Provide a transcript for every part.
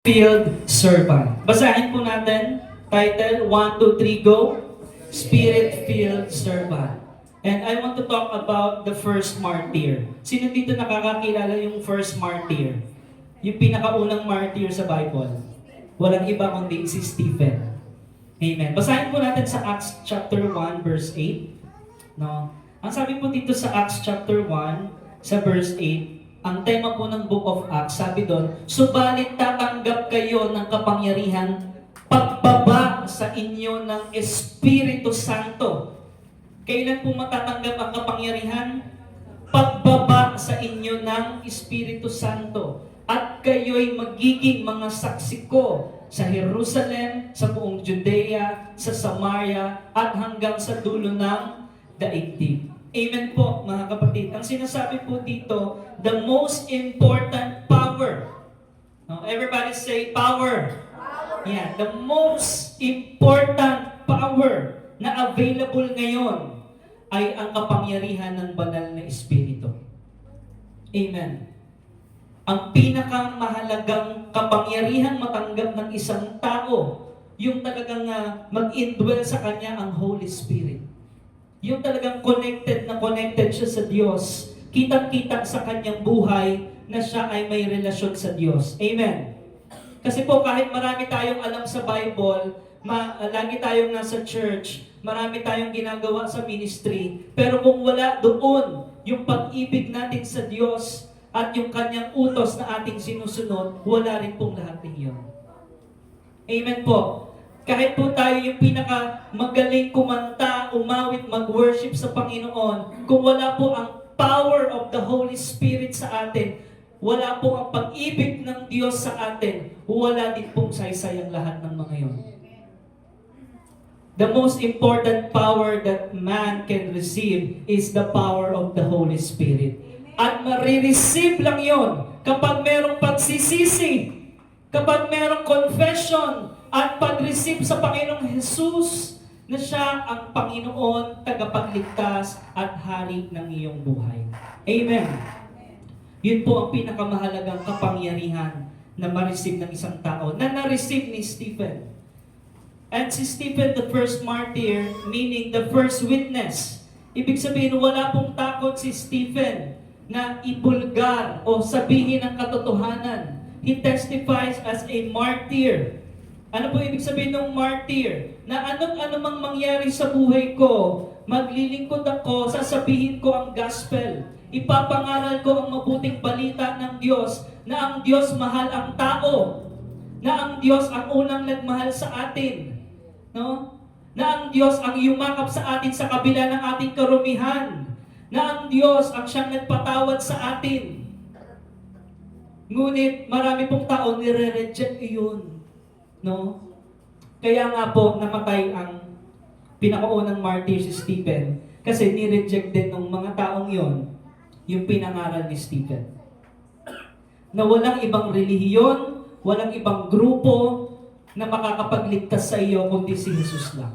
Spirit-filled servant. Basahin po natin, title, 1, 2, 3, go. Spirit-filled servant. And I want to talk about the first martyr. Sino dito nakakakilala yung first martyr? Yung pinakaunang martyr sa Bible. Walang iba kundi si Stephen. Amen. Basahin po natin sa Acts chapter 1, verse 8. No? Ang sabi po dito sa Acts chapter 1, sa verse 8, ang tema po ng Book of Acts, sabi doon, subalit tatanggap kayo ng kapangyarihan pagbaba sa inyo ng Espiritu Santo. Kailan po matatanggap ang kapangyarihan? Pagbaba sa inyo ng Espiritu Santo. At kayo'y magiging mga saksi ko sa Jerusalem, sa buong Judea, sa Samaria, at hanggang sa dulo ng daigdig. Amen po, mga kapatid. Ang sinasabi po dito, the most important power. No, everybody say power. Yeah, the most important power na available ngayon ay ang kapangyarihan ng banal na Espiritu. Amen. Ang pinakamahalagang kapangyarihan matanggap ng isang tao, yung talagang mag-indwell sa kanya ang Holy Spirit. Yung talagang connected siya sa Diyos. Kitang-kita sa kanyang buhay na siya ay may relasyon sa Diyos. Amen. Kasi po kahit marami tayong alam sa Bible, lagi tayong nasa church, marami tayong ginagawa sa ministry, pero kung wala doon yung pag-ibig natin sa Diyos at yung kanyang utos na ating sinusunod, wala rin pong lahat ng yun. Amen po. Kahit po tayo yung pinakamagaling kumanta, umawit, mag-worship sa Panginoon, kung wala po ang power of the Holy Spirit sa atin, wala po ang pag-ibig ng Diyos sa atin, wala din pong saysay ang lahat ng mga yun. The most important power that man can receive is the power of the Holy Spirit. At marireceive lang yon kapag merong pagsisisi, kapag merong confession, at pag-receive sa Panginoong Jesus na siya ang Panginoon, tagapagligtas at hari ng iyong buhay. Amen. Yun po ang pinakamahalagang kapangyarihan na ma-receive ng isang tao na na-receive ni Stephen. And si Stephen, the first martyr, meaning the first witness. Ibig sabihin, wala pong takot si Stephen na ibulgar o sabihin ang katotohanan. He testifies as a martyr. Ano po ibig sabihin ng martyr? Na ano mang mangyari sa buhay ko, maglilingkod ako, sasabihin ko ang gospel. Ipapangaral ko ang mabuting balita ng Diyos, na ang Diyos mahal ang tao, na ang Diyos ang unang nagmahal sa atin, no? Na ang Diyos ang yumakap sa atin sa kabila ng ating karumihan, na ang Diyos ang siyang nagpatawad sa atin. Ngunit marami pong tao nire-reject iyon. No? Kaya nga po namatay ang pinakaunang martyr si Stephen kasi ni-reject din ng mga taong yon yung pinangaral ni Stephen. Na walang ibang relihiyon, walang ibang grupo na makakapagligtas sa iyo kundi si Jesus lang.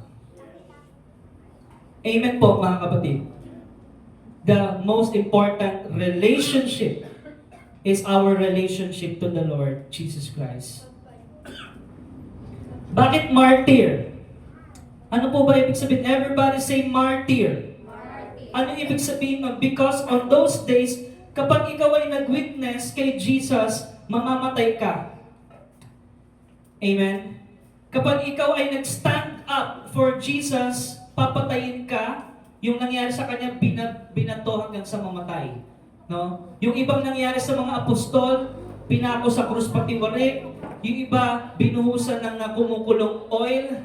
Amen po mga kapatid. The most important relationship is our relationship to the Lord Jesus Christ. Bakit martyr? Ano po ba ibig sabihin? Everybody say martyr. Ano ibig sabihin mo? Because on those days, kapag ikaw ay nag-witness kay Jesus, mamamatay ka. Amen? Kapag ikaw ay nag-stand up for Jesus, papatayin ka. Yung nangyari sa kanya, binato hanggang sa mamatay. No? Yung ibang nangyari sa mga apostol, pinako sa krus patiwarik. Yung iba, binuhusan ng kumukulong oil.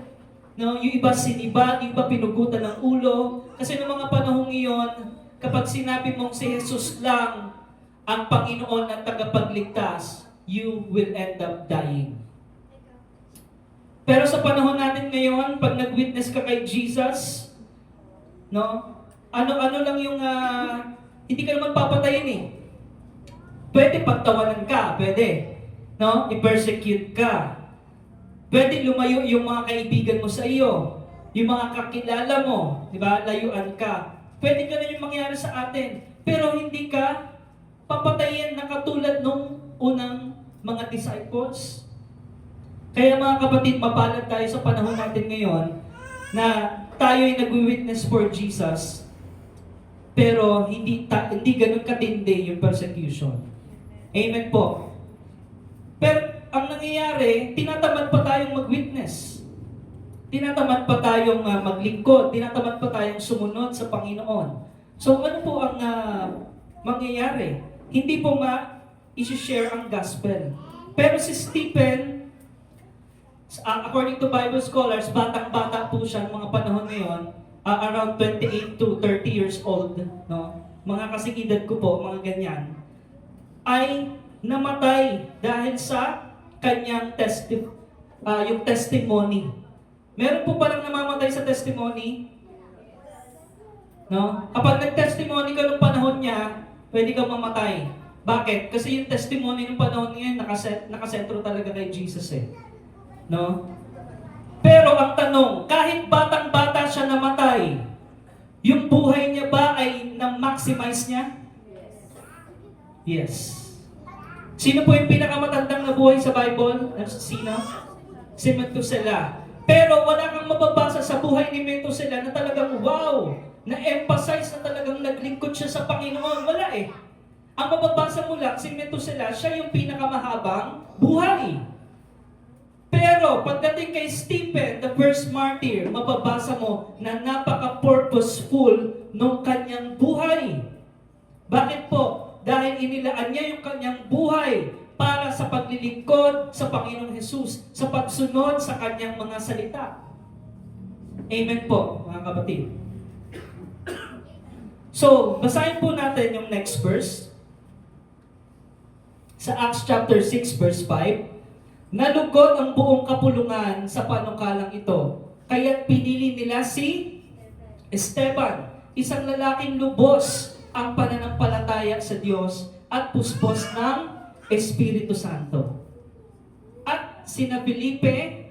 No? Yung iba, sinibat. Yung iba, pinugutan ng ulo. Kasi noong mga panahong iyon, kapag sinabi mong si Jesus lang ang Panginoon at tagapagligtas, you will end up dying. Pero sa panahon natin ngayon, pag nag-witness ka kay Jesus, no? Ano lang yung, hindi ka naman papatayin eh. Pwede pagtawanan ka, pwede. No? I-persecute ka. Pwede lumayo yung mga kaibigan mo sa iyo. Yung mga kakilala mo, di ba? Layuan ka. Pwede ka na yung mangyari sa atin. Pero hindi ka papatayin na katulad nung unang mga disciples. Kaya mga kapatid, mapalad tayo sa panahon natin ngayon na tayo'y nag-witness for Jesus, pero hindi ganun katindi yung persecution. Amen po. Pero ang nangyayari, tinatamad pa tayong mag-witness. Tinatamad pa tayong maglingkod. Tinatamad pa tayong sumunod sa Panginoon. So ano po ang mangyayari? Hindi po i-share ang gospel. Pero si Stephen, according to Bible scholars, batang-bata po siya mga panahon ngayon, around 28 to 30 years old, no? Mga kasigidad ko po, mga ganyan, ay namatay dahil sa kanyang yung testimony. Meron po palang namamatay sa testimony? No? Kapag nag-testimony ka nung panahon niya, pwede kang mamatay. Bakit? Kasi yung testimony nung panahon niya, nakasentro talaga kay Jesus eh. No? Pero ang tanong, kahit batang-bata siya namatay, yung buhay niya ba ay na-maximize niya? Yes. Sino po yung pinakamatandang nabuhay sa Bible? Sino? Si Methuselah. Pero wala kang mababasa sa buhay ni Methuselah na talagang wow, na-emphasize na talagang naglingkod siya sa Panginoon. Wala eh. Ang mababasa mo lang, si Methuselah, siya yung pinakamahabang buhay. Pero pagdating kay Stephen, the first martyr, mababasa mo na napaka-purposeful nung kanyang buhay. Bakit po? Dahil inilaan niya yung kanyang buhay para sa paglilingkod sa Panginoong Jesus, sa pagsunod sa kanyang mga salita. Amen po, mga kapatid. So, basahin po natin yung next verse. Sa Acts chapter 6, verse 5. Nalugod ang buong kapulungan sa panukalang ito. Kaya't pinili nila si Esteban, isang lalaking lubos ang pananampalataya sa Diyos at puspos ng Espiritu Santo. At sina Felipe,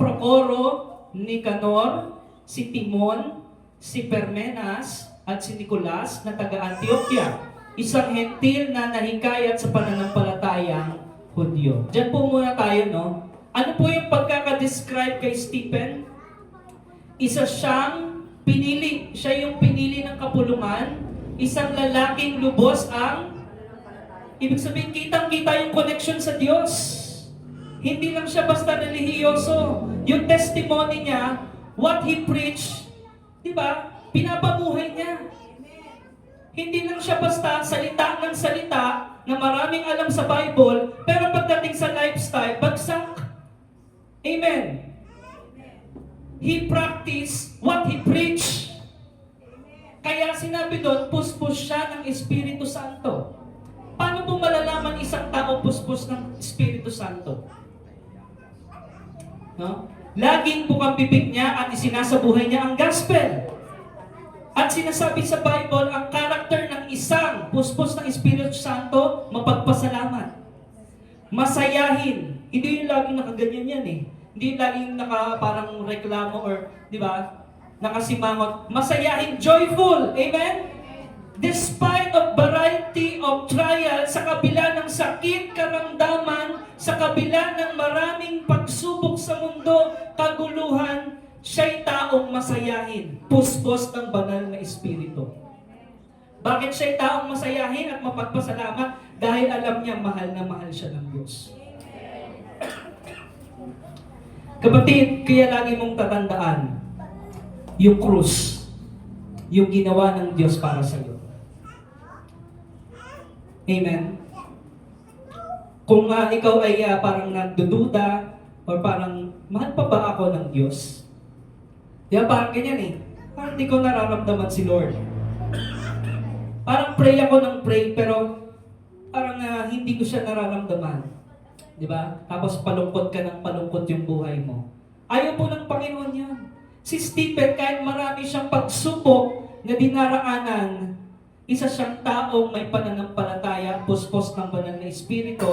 Procoro, Nicanor, si Timon, si Permenas, at si Nicolas na taga-Antioquia, isang hentil na nahikayat sa pananampalatayang Hudyo. Diyan po muna tayo, no? Ano po yung pagkakadescribe kay Stephen? Isa siyang pinili. Siya yung pinili ng kapulungan. Isang lalaking lubos ang, ibig sabihin, kitang-kita yung connection sa Diyos. Hindi lang siya basta relihiyoso. Yung testimony niya, what he preached, di ba? Pinapabuhay niya. Hindi lang siya basta salita ng salita na maraming alam sa Bible, pero pagdating sa lifestyle, bagsak. Amen. He practiced what he preached. Kaya sinabi doon, puspos siya ng Espiritu Santo. Paano po malalaman isang tao puspos ng Espiritu Santo? No? Laging bukang bibig niya at isinasabuhay niya ang gospel. At sinasabi sa Bible, ang karakter ng isang puspos ng Espiritu Santo, mapagpasalamat. Masayahin. Hindi yung laging nakaganyan yan eh. Hindi yung laging parang reklamo or, di ba, nakasimangot. Masayahin, joyful. Amen? Despite of variety of trial, sa kabila ng sakit, karamdaman, sa kabila ng maraming pagsubok sa mundo, kaguluhan, siya'y taong masayahin. Puspos ng banal na Espiritu. Bakit siya'y taong masayahin at mapagpasalamat? Dahil alam niya mahal na mahal siya ng Diyos. Kapatid, kaya lagi mong tatandaan, yung krus, yung ginawa ng Diyos para sa iyo. Amen? Kung ikaw ay parang nagdududa, or parang, mahal pa ba ako ng Diyos? Di ba parang ganyan eh. Parang hindi ko nararamdaman si Lord. Parang pray ako ng pray, pero parang hindi ko siya nararamdaman. Di ba? Tapos palungkot ka ng palungkot yung buhay mo. Ayaw po ng Panginoon yan. Si Stephen, kahit marami siyang pagsubok na dinaraanan, isa siyang taong may pananampalataya, puspos ng banal na Espiritu,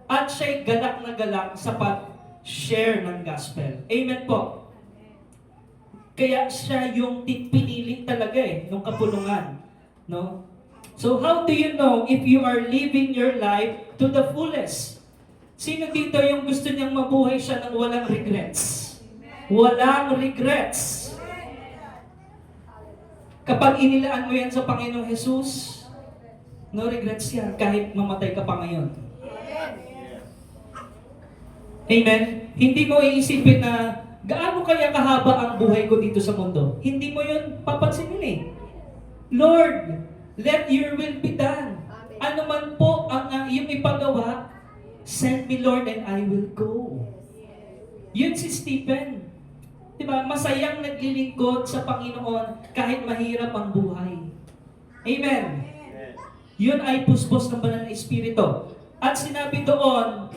at siya'y galak na galak sa pag-share ng gospel. Amen po. Kaya siya yung pinili talaga ng kapulungan. No? So how do you know if you are living your life to the fullest? Sino dito yung gusto niyang mabuhay siya ng walang regrets? Walang regrets. Kapag inilaan mo yan sa Panginoong Jesus, no regrets yan kahit mamatay ka pa ngayon. Amen? Hindi mo iisipin na gaano kaya kahaba ang buhay ko dito sa mundo. Hindi mo yun papansinin eh. Lord, let your will be done. Ano man po ang iyong ipagawa, send me Lord and I will go. Yun si Stephen. Diba? Masayang naglilingkod sa Panginoon kahit mahirap ang buhay. Amen. Yun ay puspos ng banal na Espiritu. At sinabi doon,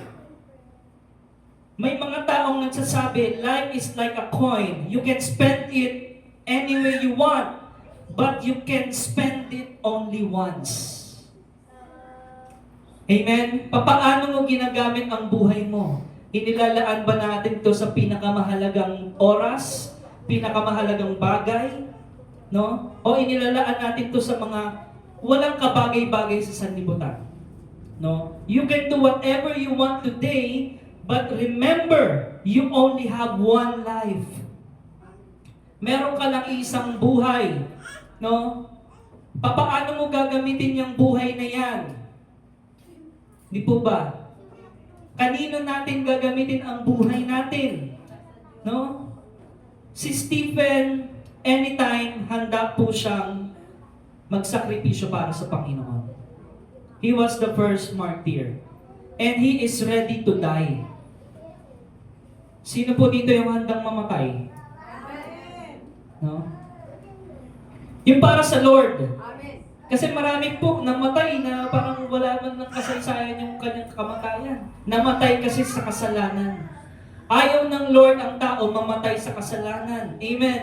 may mga taong nagsasabi, life is like a coin. You can spend it any way you want, but you can spend it only once. Amen? Papaano mo ginagamit ang buhay mo? Inilalaan ba natin to sa pinakamahalagang oras? Pinakamahalagang bagay? No? O inilalaan natin to sa mga walang kabagay-bagay sa sanlibutan? No? You can do whatever you want today, but remember, you only have one life. Meron ka lang isang buhay. No? Papaano mo gagamitin yung buhay na yan? Di po ba? Kanino natin gagamitin ang buhay natin? No? Si Stephen, anytime, handa po siyang magsakripisyo para sa Panginoon. He was the first martyr. And he is ready to die. Sino po dito yung handang mamatay? No? Yung para sa Lord. Kasi marami po namatay na parang wala man ng kasaysayan yung kanyang kamatayan. Namatay kasi sa kasalanan. Ayaw ng Lord ang tao mamatay sa kasalanan. Amen.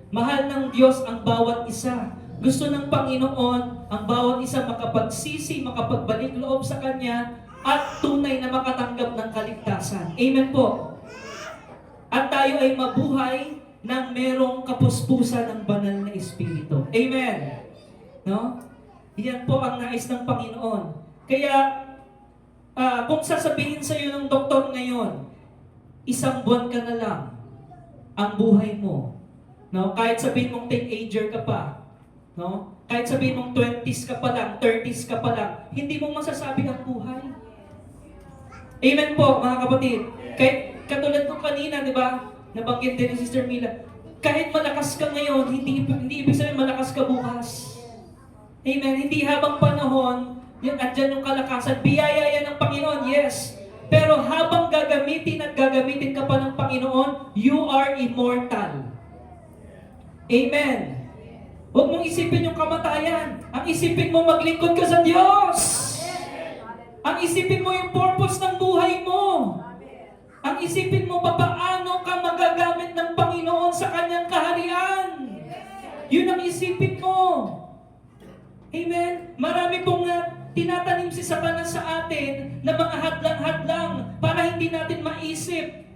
Mahal ng Diyos ang bawat isa. Gusto ng Panginoon ang bawat isa makapagsisi, makapagbalik loob sa Kanya, at tunay na makatanggap ng kaligtasan. Amen po. At tayo ay mabuhay ng merong kapuspusan ng banal na Espiritu. Amen. No? Yan po ang nais ng Panginoon. Kaya, kung sasabihin sa iyo ng doktor ngayon, 1 buwan ka na lang ang buhay mo. No? Kahit sabihin mong teenager ka pa, no? Kahit sabihin mong 20s ka pa lang, 30s ka pa lang, hindi mo masasabi ang buhay. Amen po, mga kapatid. Kahit katulad nung kanina, di ba? Nabanggit din ni Sister Mila, kahit malakas ka ngayon, hindi ibig sabihin malakas ka bukas. Amen. Hindi habang panahon, yun, andyan yung kalakasan. Biyaya yan ng Panginoon, yes. Pero habang gagamitin at gagamitin ka pa ng Panginoon, you are immortal. Amen. Huwag mong isipin yung kamatayan. Ang isipin mo, maglingkod ka sa Diyos. Ang isipin mo yung purpose ng buhay mo. Ang isipin mo, paano ka magagamit ng Panginoon sa Kanyang kaharian. Yun ang isipin mo. Amen? Marami pong tinatanim si Satanas sa atin na mga hadlang-hadlang para hindi natin maisip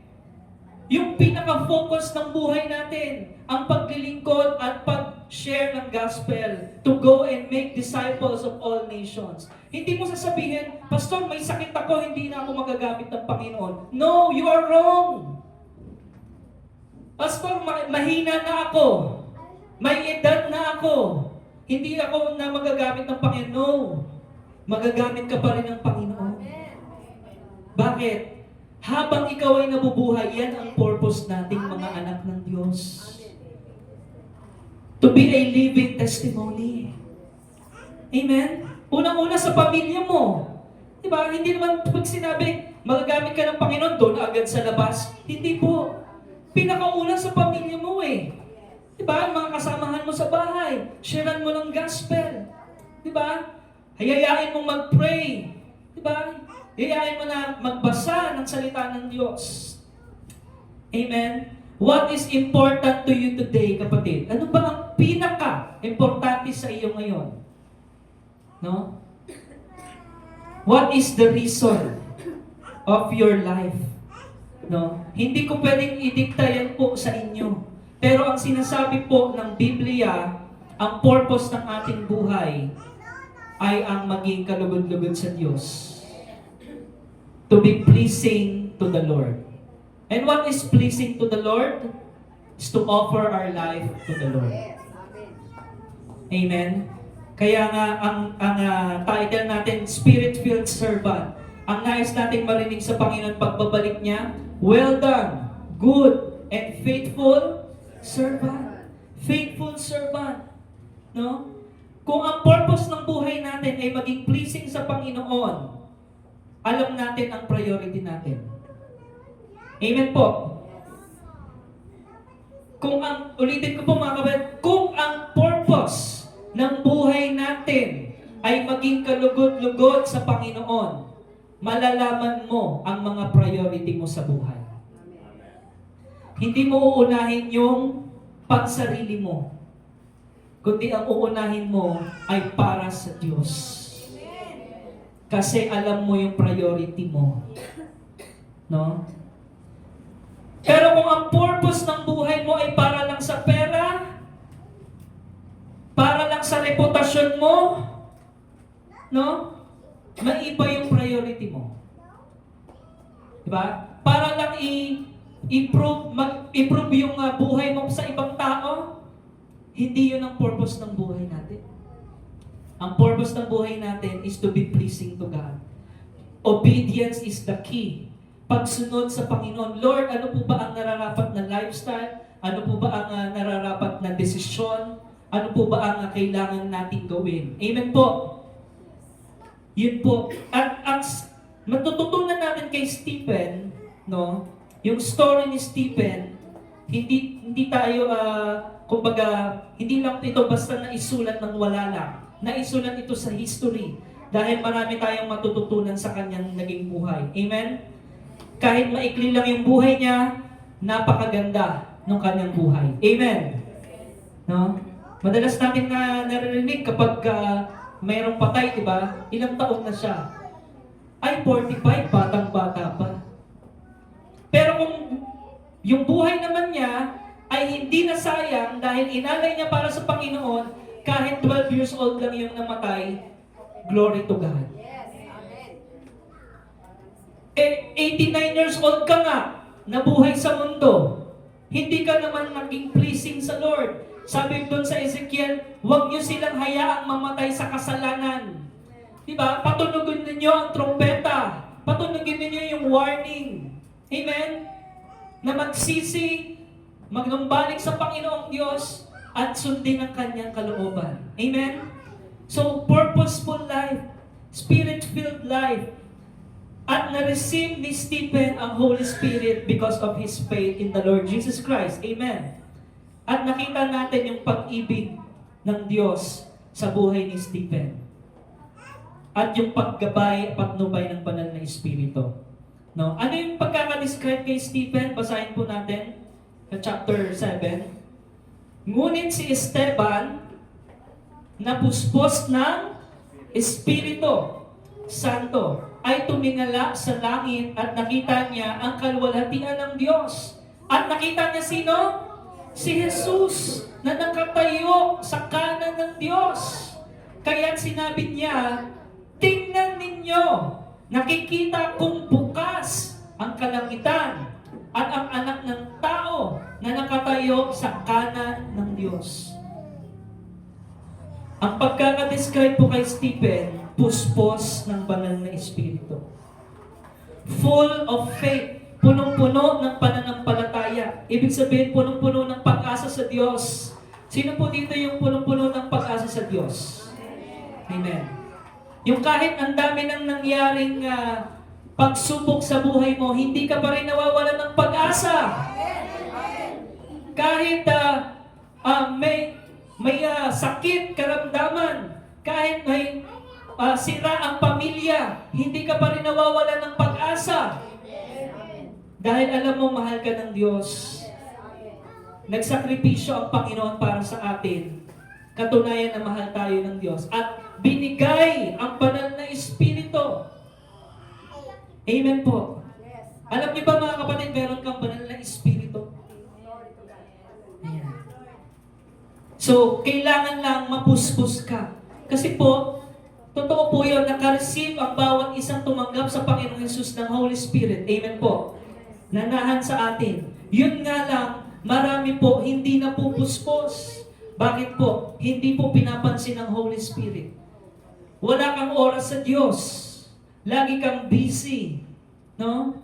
yung pinaka-focus ng buhay natin, ang paglilingkod at pag-share ng gospel to go and make disciples of all nations. Hindi mo sasabihin, Pastor, may sakit ako, hindi na ako magagamit ng Panginoon. No, you are wrong. Pastor, mahina na ako. May edad na ako. Hindi ako na magagamit ng Panginoon. No. Magagamit ka pa rin ng Panginoon. Bakit? Habang ikaw ay nabubuhay, yan ang purpose nating mga anak ng Diyos. To be a living testimony. Amen? Unang-una sa pamilya mo. Diba? Hindi naman pag sinabi, magagamit ka ng Panginoon, doon agad sa labas. Hindi po. Pinakauna sa pamilya mo eh. Diba? Mga kasamahan mo sa bahay. Sharean mo ng gospel. Diba? Hayayain mong mag-pray. Diba? Hayayain mo na magbasa ng salita ng Diyos. Amen? What is important to you today, kapatid? Ano ba ang pinaka-importante sa iyo ngayon? No? What is the reason of your life? No? Hindi ko pwedeng idikta yan po sa inyo. Pero ang sinasabi po ng Biblia, ang purpose ng ating buhay ay ang maging kalugod-lugod sa Diyos. to be pleasing to the Lord. And what is pleasing to the Lord? Is to offer our life to the Lord. Amen? Kaya nga, ang title natin, Spirit-Filled Servant. Ang nais natin marinig sa Panginoon pagbabalik niya, well done, good, and faithful servant. Faithful servant. No? Kung ang purpose ng buhay natin ay maging pleasing sa Panginoon, alam natin ang priority natin. Amen po. Ulitin ko po mga kapatid, kung ang purpose ng buhay natin ay maging kalugod-lugod sa Panginoon, malalaman mo ang mga priority mo sa buhay. Hindi mo uunahin yung pansarili mo, kundi ang uunahin mo ay para sa Diyos. Kasi alam mo yung priority mo. No? Pero kung ang purpose ng buhay mo ay para lang sa pera, para lang sa reputasyon mo, no? Maiba yung priority mo. Diba? Para lang improve yung buhay mo sa ibang tao, hindi yun ang purpose ng buhay natin. Ang purpose ng buhay natin is to be pleasing to God. Obedience is the key. Pagsunod sa Panginoon, Lord, ano po ba ang nararapat na lifestyle? Ano po ba ang nararapat na desisyon? Ano po ba ang kailangan natin gawin? Amen po. Yun po. At ang matututunan natin kay Stephen, no? Yung story ni Stephen, hindi tayo kumbaga, hindi lang ito basta naisulat ng wala lang. Naisulat ito sa history dahil marami tayong matututunan sa kanyang naging buhay. Amen? Kahit maikli lang yung buhay niya, napakaganda ng kanyang buhay. Amen? No? Madalas natin naririnig kapag mayroong patay, diba? Ilang taon na siya? Ay, 45, batang-bata pa. Pero kung yung buhay naman niya ay hindi nasayang dahil inalay niya para sa Panginoon, kahit 12 years old lang yung namatay, glory to God. 89 years old ka nga, nabuhay sa mundo, hindi ka naman naging pleasing sa Lord. Sabi doon sa Ezekiel, huwag niyo silang hayaang mamatay sa kasalanan. Diba? Patunugin ninyo ang trompeta. Patunugin ninyo yung warning. Amen? Na magsisi, magnumbalik sa Panginoong Diyos, at sundin ang kanyang kalooban. Amen? So, purposeful life, spirit-filled life, at na-receive ni Stephen ang Holy Spirit because of his faith in the Lord Jesus Christ. Amen. At nakita natin yung pag-ibig ng Diyos sa buhay ni Stephen. At yung paggabay, patnubay ng banal na Espiritu. No? Ano yung pagkakadescribe kay Stephen? Basahin po natin sa chapter 7. Ngunit si Esteban napuspos ng Espiritu Santo ay tumingala sa langit at nakita niya ang kalwalhatian ng Diyos. At nakita niya sino? Si Jesus na nakatayo sa kanan ng Diyos. Kaya sinabi niya, tingnan ninyo, nakikita kong bukas ang kalangitan at ang anak ng tao na nakatayo sa kanan ng Diyos. Ang pagkakadescribe po kay Stephen, puspos ng banal na Espiritu. Full of faith, punong-puno ng pananampalataya. Ibig sabihin, punong-puno ng pag-asa sa Diyos. Sino po dito yung punong-puno ng pag-asa sa Diyos? Amen. Yung kahit ang dami nang nangyaring pagsubok sa buhay mo, hindi ka pa rin nawawalan ng pag-asa. Kahit may sakit, karamdaman, kahit may sira ang pamilya, hindi ka pa rin nawawalan ng pag-asa. Dahil alam mo, mahal ka ng Diyos. Nagsakripisyo ang Panginoon para sa atin. Katunayan na mahal tayo ng Diyos. At binigay ang banal na Espiritu. Amen po. Alam niyo ba mga kapatid, meron kang banal na Espiritu? Ayan. So, kailangan lang mapuspos ka. Kasi po, Totoo po yun, naka-receive ang bawat isang tumanggap sa Panginoong Yesus ng Holy Spirit. Amen po. Nanahan sa atin. Yun nga lang, marami po hindi napupuspos. Bakit po? Hindi po pinapansin ng Holy Spirit. Wala kang oras sa Diyos. Lagi kang busy. No?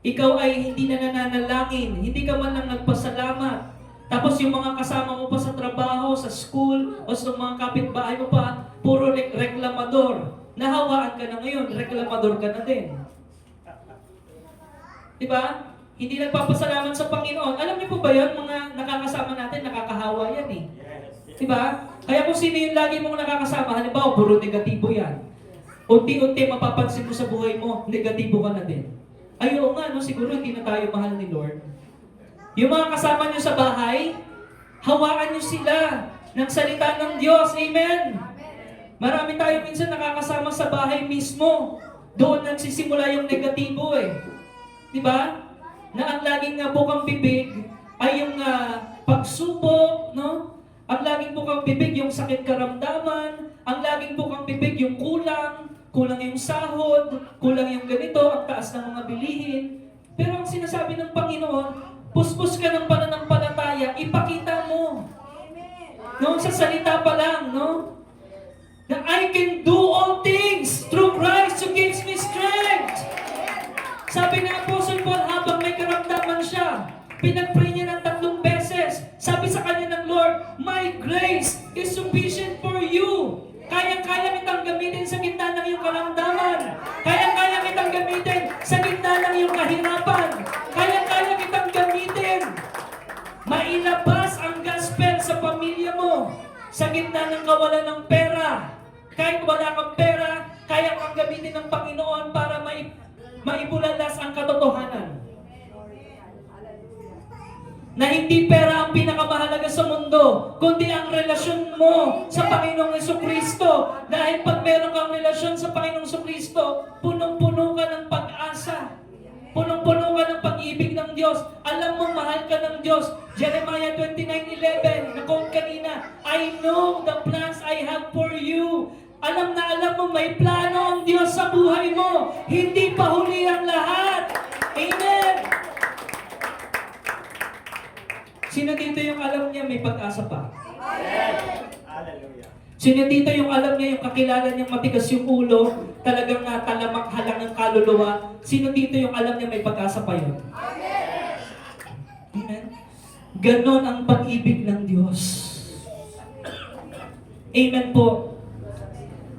Ikaw ay hindi na nananalangin. Hindi ka man lang nagpasalamat. Tapos yung mga kasama mo pa sa trabaho, sa school, o sa mga kapitbahay mo pa, puro reklamador. Nahawaan ka na ngayon, reklamador ka na din. Diba? Hindi nagpapasalamat sa Panginoon. Alam niyo po ba yun, mga nakakasama natin, nakakahawa yan eh. Diba? Kaya kung sino yung lagi mong nakakasama, halimbawa, puro negatibo yan. Unti-unti mapapansin mo sa buhay mo, negatibo ka na din. Ay, oo nga, no? Siguro hindi na tayo mahal ni Lord. Yung mga kasama nyo sa bahay, hawaan nyo sila ng salita ng Diyos. Amen? Marami tayo minsan nakakasama sa bahay mismo. Doon nagsisimula yung negatibo eh. Diba? Na ang laging bukang bibig ay yung pagsubok, no? Ang laging bukang bibig yung sakit karamdaman. Ang laging bukang bibig yung kulang yung sahod, kulang yung ganito, ang taas ng mga bilihin. Pero ang sinasabi ng Panginoon, puspos ka ng pananampalataya, ipakita mo. No, sa salita pa lang, no? Na I can do all things through Christ who gives me strength. Sabi ng Apostle Paul, habang may karamdaman siya, pinag-pray niya ng 3 beses. Sabi sa kanya ng Lord, my grace is sufficient for you. Kaya-kaya kitang gamitin sa gitna ng iyong karamdaman. Kaya-kaya kitang gamitin sa gitna ng iyong kahirapan. Kaya-kaya kitang gamitin. Mailabas ang gospel sa pamilya mo. Sa gitna ng kawalan ng pera. Kahit wala kang pera, kaya kang gamitin ng Panginoon para maibulalas ang katotohanan. Na hindi pera ang pinakamahalaga sa mundo, kundi ang relasyon mo sa Panginoong Jesucristo. Dahil pag meron kang relasyon sa Panginoong Jesucristo, punong-puno ka ng pag-asa. Punong-puno ka ng pag-ibig ng Diyos. Alam mo, mahal ka ng Diyos. Jeremiah 29:11, na-quote kanina, I know the plans I have for you. Alam na alam mo, may plano ang Diyos sa buhay mo. Hindi pa huli ang lahat. Amen! Sino dito yung alam niya may pag-asa pa? Hallelujah. Sino dito yung alam niya yung kakilala niyang matigas yung ulo, talagang talamak halang ng kaluluwa? Sino dito yung alam niya may pag-asa pa yun? Amen? Ganon ang pag-ibig ng Diyos. Amen po.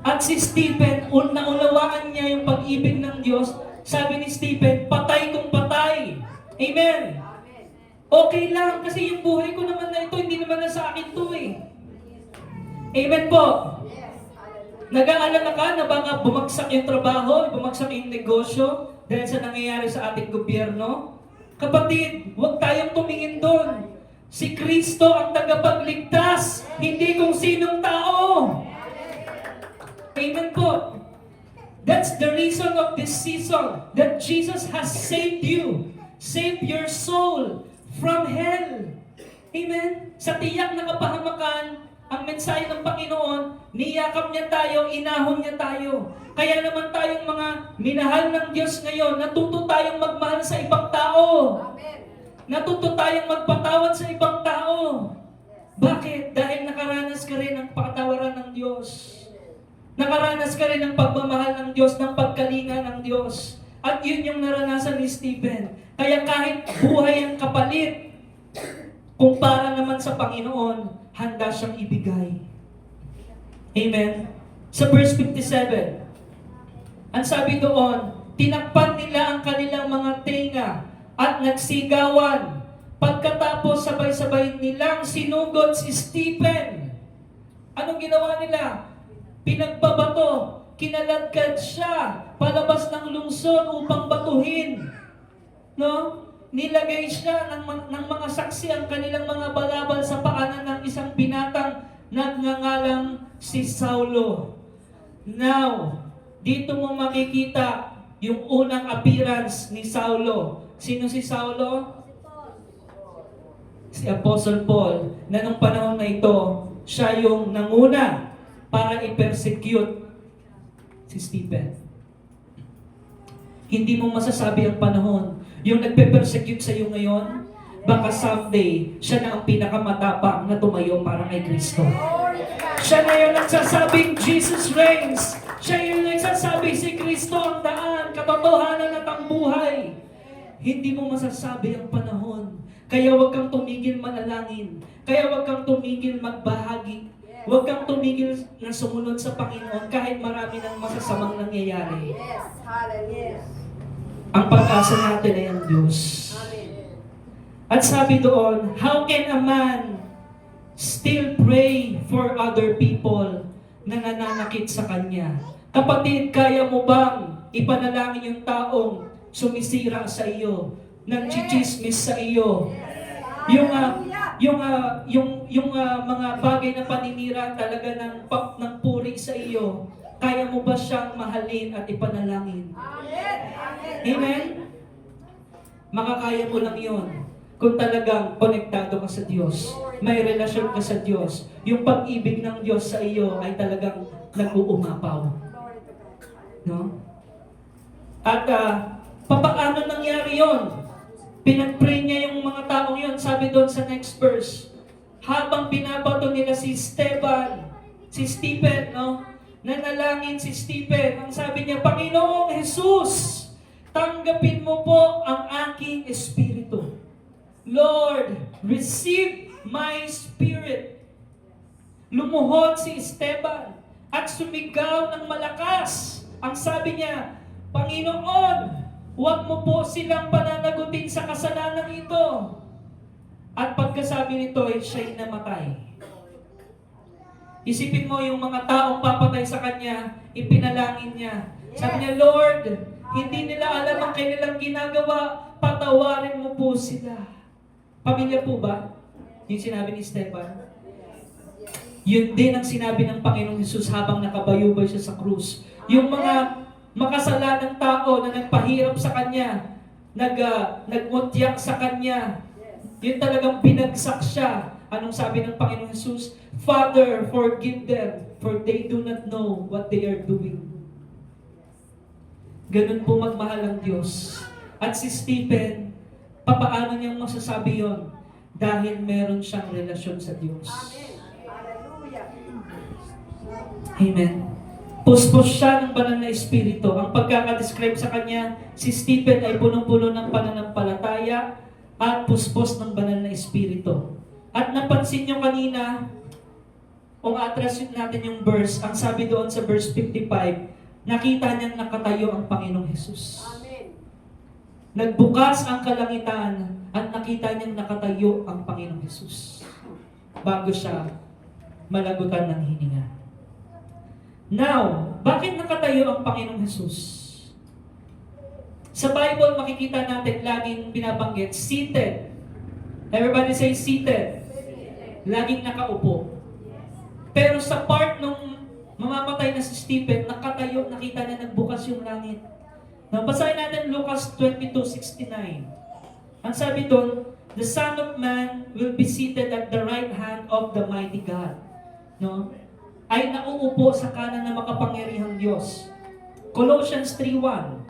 At si Stephen, naunawaan niya yung pag-ibig ng Diyos. Sabi ni Stephen, patay kung patay. Amen? Okay lang, kasi yung buhay ko naman na ito, hindi naman na sa akin to eh. Amen po. Nag-aalala ka na baka bumagsak yung trabaho, bumagsak yung negosyo dahil sa nangyayari sa ating gobyerno? Kapatid, huwag tayong tumingin doon. Si Kristo ang tagapagligtas, hindi kung sinong tao. Amen po. That's the reason of this season, that Jesus has saved you, saved your soul from hell. Amen? Sa tiyak na kapahamakan, ang mensahe ng Panginoon, niyakap niya tayo, inahon niya tayo. Kaya naman tayong mga minahal ng Diyos ngayon, natuto tayong magmahal sa ibang tao. Natuto tayong magpatawad sa ibang tao. Bakit? Dahil nakaranas ka rin ng patawaran ng Diyos. Nakaranas ka rin ng pagmamahal ng Diyos, ng pagkalinga ng Diyos. At yun yung naranasan ni Stephen. Kaya kahit buhay ang kapalit, kung para naman sa Panginoon, handa siyang ibigay. Amen? Sa verse 57, ang sabi doon, tinakpan nila ang kanilang mga tenga at nagsigawan. Pagkatapos sabay-sabay nilang sinugod si Stephen. Anong ginawa nila? Pinagbabato, kinaladkad siya palabas ng lungsod upang batuhin. No? Nilagay siya ng mga saksi ang kanilang mga balabal sa paanan ng isang binatang nagngangalang si Saulo. Now, dito mo makikita yung unang appearance ni Saulo. Sino si Saulo? Si Apostle Paul, na nung panahon na ito, siya yung nanguna para i-persecute si Stephen. Hindi mo masasabi ang panahon. Yung nagpe-persecute sa iyo ngayon, baka someday, siya na ang pinakamatapang na tumayo para kay Kristo. Siya na yung nagsasabing Jesus reigns. Siya yung nagsasabi si Kristo ang daan, katotohanan at ang buhay. Hindi mo masasabi ang panahon. Kaya huwag kang tumigil manalangin. Kaya huwag kang tumigil magbahagi. Huwag kang tumigil na sumunod sa Panginoon kahit marami ng masasamang nangyayari. Yes, hallelujah. Ang pag-asa natin ay ang Diyos. Amen. At sabi doon, how can a man still pray for other people na nananakit sa kanya? Kapatid, kaya mo bang ipanalangin yung taong sumisira sa iyo, nagchichismis sa iyo, yung mga bagay na paninira talaga ng puri sa iyo, kaya mo ba siyang mahalin at ipanalangin? Amen. Amen? Makakaya mo lang yun kung talagang konektado ka sa Diyos, may relasyon ka sa Diyos, yung pag-ibig ng Diyos sa iyo ay talagang nag-uumapaw. No? At papaano nangyari yon? Pinag-pray niya yung mga taong yon. Sabi doon sa next verse, habang binabato nila si Stephen, no? Nanalangin si Stephen, ang sabi niya, Panginoong Jesus, tanggapin mo po ang aking espiritu. Lord, receive my spirit. Lumuhod si Esteban at sumigaw ng malakas. Ang sabi niya, Panginoon, huwag mo po silang pananagutin sa kasalanan ito. At pagkasabi nito, siya'y namatay. Isipin mo yung mga taong papatay sa kanya, ipinalangin niya. Sabi niya, Lord, hindi nila alam ang kanilang ginagawa, patawarin mo po sila. Pamilya po ba? Yung sinabi ni Stephen? Yun din ang sinabi ng Panginoong Hesus habang nakabayubay siya sa krus. Yung mga makasalanang tao na nagpahirap sa kanya, nagmutyak sa kanya, yun talagang binagsak siya. Anong sabi ng Panginoong Hesus? Father, forgive them, for they do not know what they are doing. Ganun po magmahal ang Diyos. At si Stephen, papaano niyang masasabi yon? Dahil meron siyang relasyon sa Diyos. Amen. Hallelujah. Amen. Puspos siya ng banal na espiritu. Ang pagkakadescribe sa kanya, si Stephen ay punong-puno ng pananampalataya at puspos ng banal na espiritu. At napansin nyo kanina, kung atras natin yung verse, ang sabi doon sa verse 55, nakita niyang nakatayo ang Panginoong Hesus. Amen. Nagbukas ang kalangitan at nakita niyang nakatayo ang Panginoong Hesus bago siya malagutan ng hininga. Now, bakit nakatayo ang Panginoong Hesus? Sa Bible, makikita natin laging binabanggit, seated. Everybody say seated. Laging nakaupo. Pero sa part nung mamamatay na si Stephen, nakatayo, nakita niya nagbukas yung langit. Basahin natin Lucas 22:69. Ang sabi doon, the Son of Man will be seated at the right hand of the mighty God. No? Ay nauupo sa kanan ng makapangyarihang Diyos. Colossians 3:1.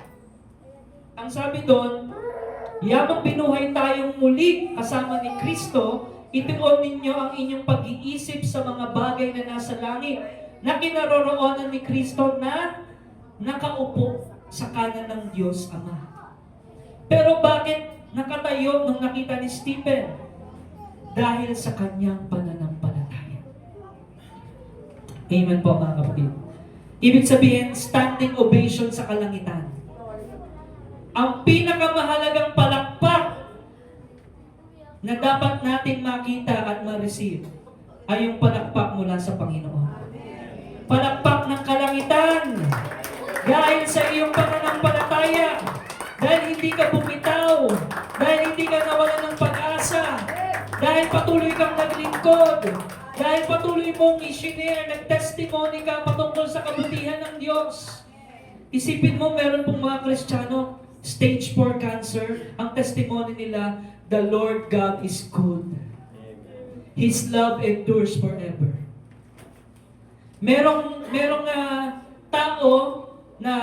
Ang sabi doon, yamang binuhay tayong muli kasama ni Kristo, ituon ninyo ang inyong pag-iisip sa mga bagay na nasa langit, na kinaroroonan ni Kristo na nakaupo sa kanan ng Diyos Ama. Pero bakit nakatayo nung nakita ni Stephen? Dahil sa kanyang pananampalataya. Amen po mga kapatid. Ibig sabihin, standing ovation sa kalangitan. Ang pinakamahalagang palakpak na dapat natin makita at ma-receive ay yung palakpak mula sa Panginoon. Palakpak ng kalangitan dahil sa iyong pananampalataya, dahil hindi ka bumitaw, dahil hindi ka nawalan ng pag-asa, dahil patuloy kang naglingkod, dahil patuloy mong i-share, nag-testimony ka patungkol sa kabutihan ng Diyos. Isipin mo, meron pong mga Kristiyano, stage 4 cancer, ang testimony nila, the Lord God is good. His love endures forever. Merong tao na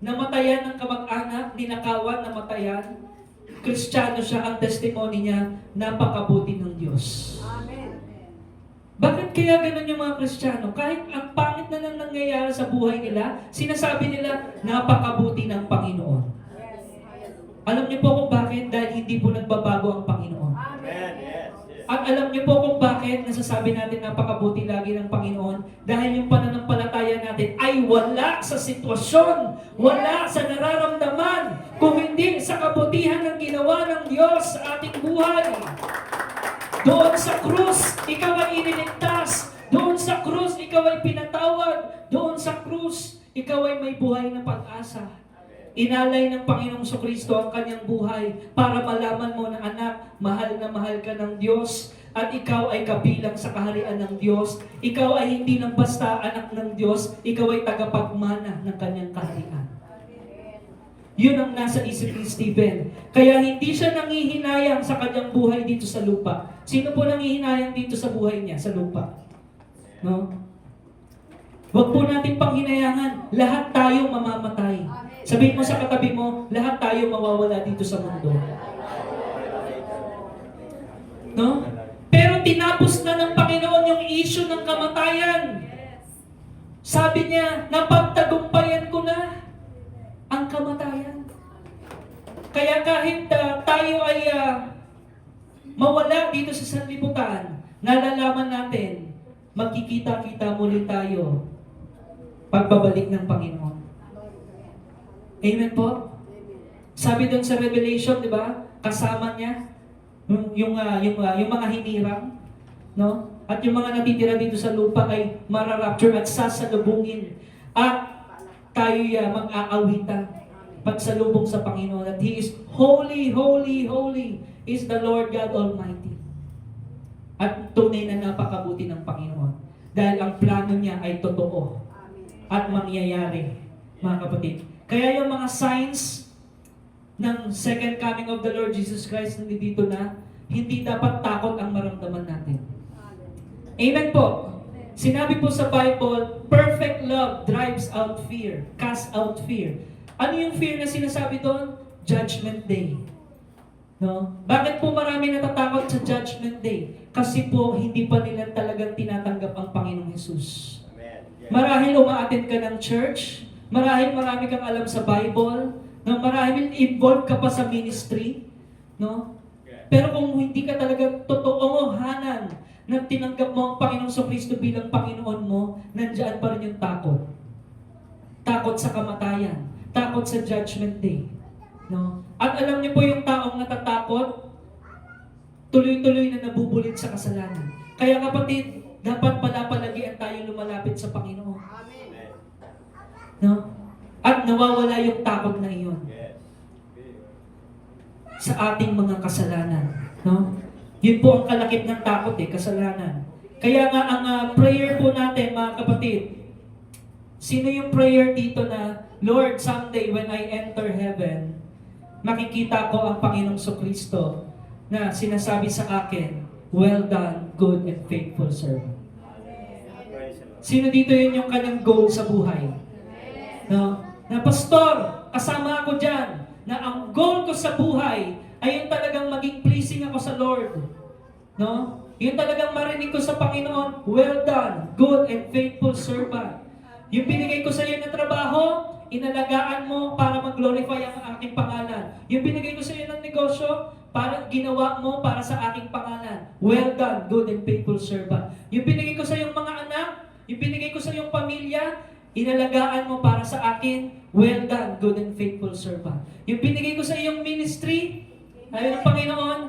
namatayan ng kamag-anak, ninakawan, namatayan. Kristiyano siya, ang testimony niya, napakabuti ng Diyos. Amen. Bakit kaya ganun yung mga Kristiyano? Kahit ang pangit na nang nangyayari sa buhay nila, sinasabi nila, napakabuti ng Panginoon. Yes. Alam niyo po kung bakit? Dahil hindi po nagbabago ang Panginoon. Amen. Amen. Yes. Yes. At alam niyo po kung bakit nasasabi natin napakabuti lagi ng Panginoon? Dahil yung pananampalataya natin ay wala sa sitwasyon, wala sa nararamdaman, kung hindi sa kabutihan ng ginawa ng Diyos sa ating buhay. Doon sa krus, ikaw ay iniligtas. Doon sa krus, ikaw ay pinatawad. Doon sa krus, ikaw ay may buhay na pag-asa. Inalay ng Panginoong Kristo ang kanyang buhay para malaman mo na anak, mahal na mahal ka ng Diyos at ikaw ay kabilang sa kaharian ng Diyos. Ikaw ay hindi lang basta anak ng Diyos, ikaw ay tagapagmana ng kanyang kaharian. Yun ang nasa isip ni Stephen. Kaya hindi siya nangihinayang sa kanyang buhay dito sa lupa. Sino po nangihinayang dito sa buhay niya, sa lupa? No? Huwag po natin panghinayangan. Lahat tayo mamamatay. Sabihin mo sa katabi mo, lahat tayo mawawala dito sa mundo. No? Pero tinapos na ng Panginoon yung issue ng kamatayan. Sabi niya, napagtagumpayan ko na ang kamatayan. Kaya kahit tayo ay mawala dito sa sanlibutan, nalalaman natin, magkikita-kita muli tayo pagbabalik ng Panginoon. Amen po? Sabi doon sa Revelation, di ba? Kasama niya yung mga hinirang, no? At yung mga natitira dito sa lupa ay mararapture at sasalubungin. At tayo mag-aawitan pagsalubong sa Panginoon. At He is holy, holy, holy is the Lord God Almighty. At tunay na napakabuti ng Panginoon. Dahil ang plano niya ay totoo at mangyayari, mga kapatid. Kaya yung mga signs ng second coming of the Lord Jesus Christ nandito na, hindi dapat takot ang maramdaman natin. Amen po. Sinabi po sa Bible, perfect love drives out fear, casts out fear. Ano yung fear na sinasabi doon? Judgment Day. No? Bakit po marami natatakot sa Judgment Day? Kasi po hindi pa nila talagang tinatanggap ang Panginoong Jesus. Amen. Yes. Marahil umaattend ka ng church, marahil marami kang alam sa Bible, no? Marahil involved ka pa sa ministry, no? Pero kung hindi ka talaga totoong-hanan na tinanggap mo ang Panginoong Kristo bilang Panginoon mo, nandiyan pa rin yung takot. Takot sa kamatayan, takot sa Judgment Day. No? At alam niyo po yung taong natatakot, tuloy-tuloy na nabubulit sa kasalanan. Kaya kapatid, dapat palapalagian tayo lumalapit sa Panginoon. Amen. No? At nawawala yung takot na iyon Yes. sa ating mga kasalanan. No? Yun po ang kalakip ng takot kasalanan. Kaya nga ang prayer po natin, mga kapatid, sino yung prayer dito na, Lord, someday when I enter heaven, makikita ko ang Panginoong Kristo na sinasabi sa akin, well done, good and faithful servant. Praise the Lord. Sino dito yun yung kanyang goal sa buhay? No? Na pastor, kasama ako dyan, na ang goal ko sa buhay ay yung talagang maging pleasing ako sa Lord. No? Yung talagang marinig ko sa Panginoon, well done, good and faithful servant. Yung binigay ko sa iyo na trabaho, inalagaan mo para mag-glorify ang aking pangalan. Yung binigay ko sa iyo ng negosyo, para ginawa mo para sa aking pangalan. Well done, good and faithful servant. Yung binigay ko sa iyong mga anak, yung binigay ko sa iyong pamilya, inalagaan mo para sa akin, well done, good and faithful servant. Yung binigay ko sa iyong ministry, ayon ng Panginoon,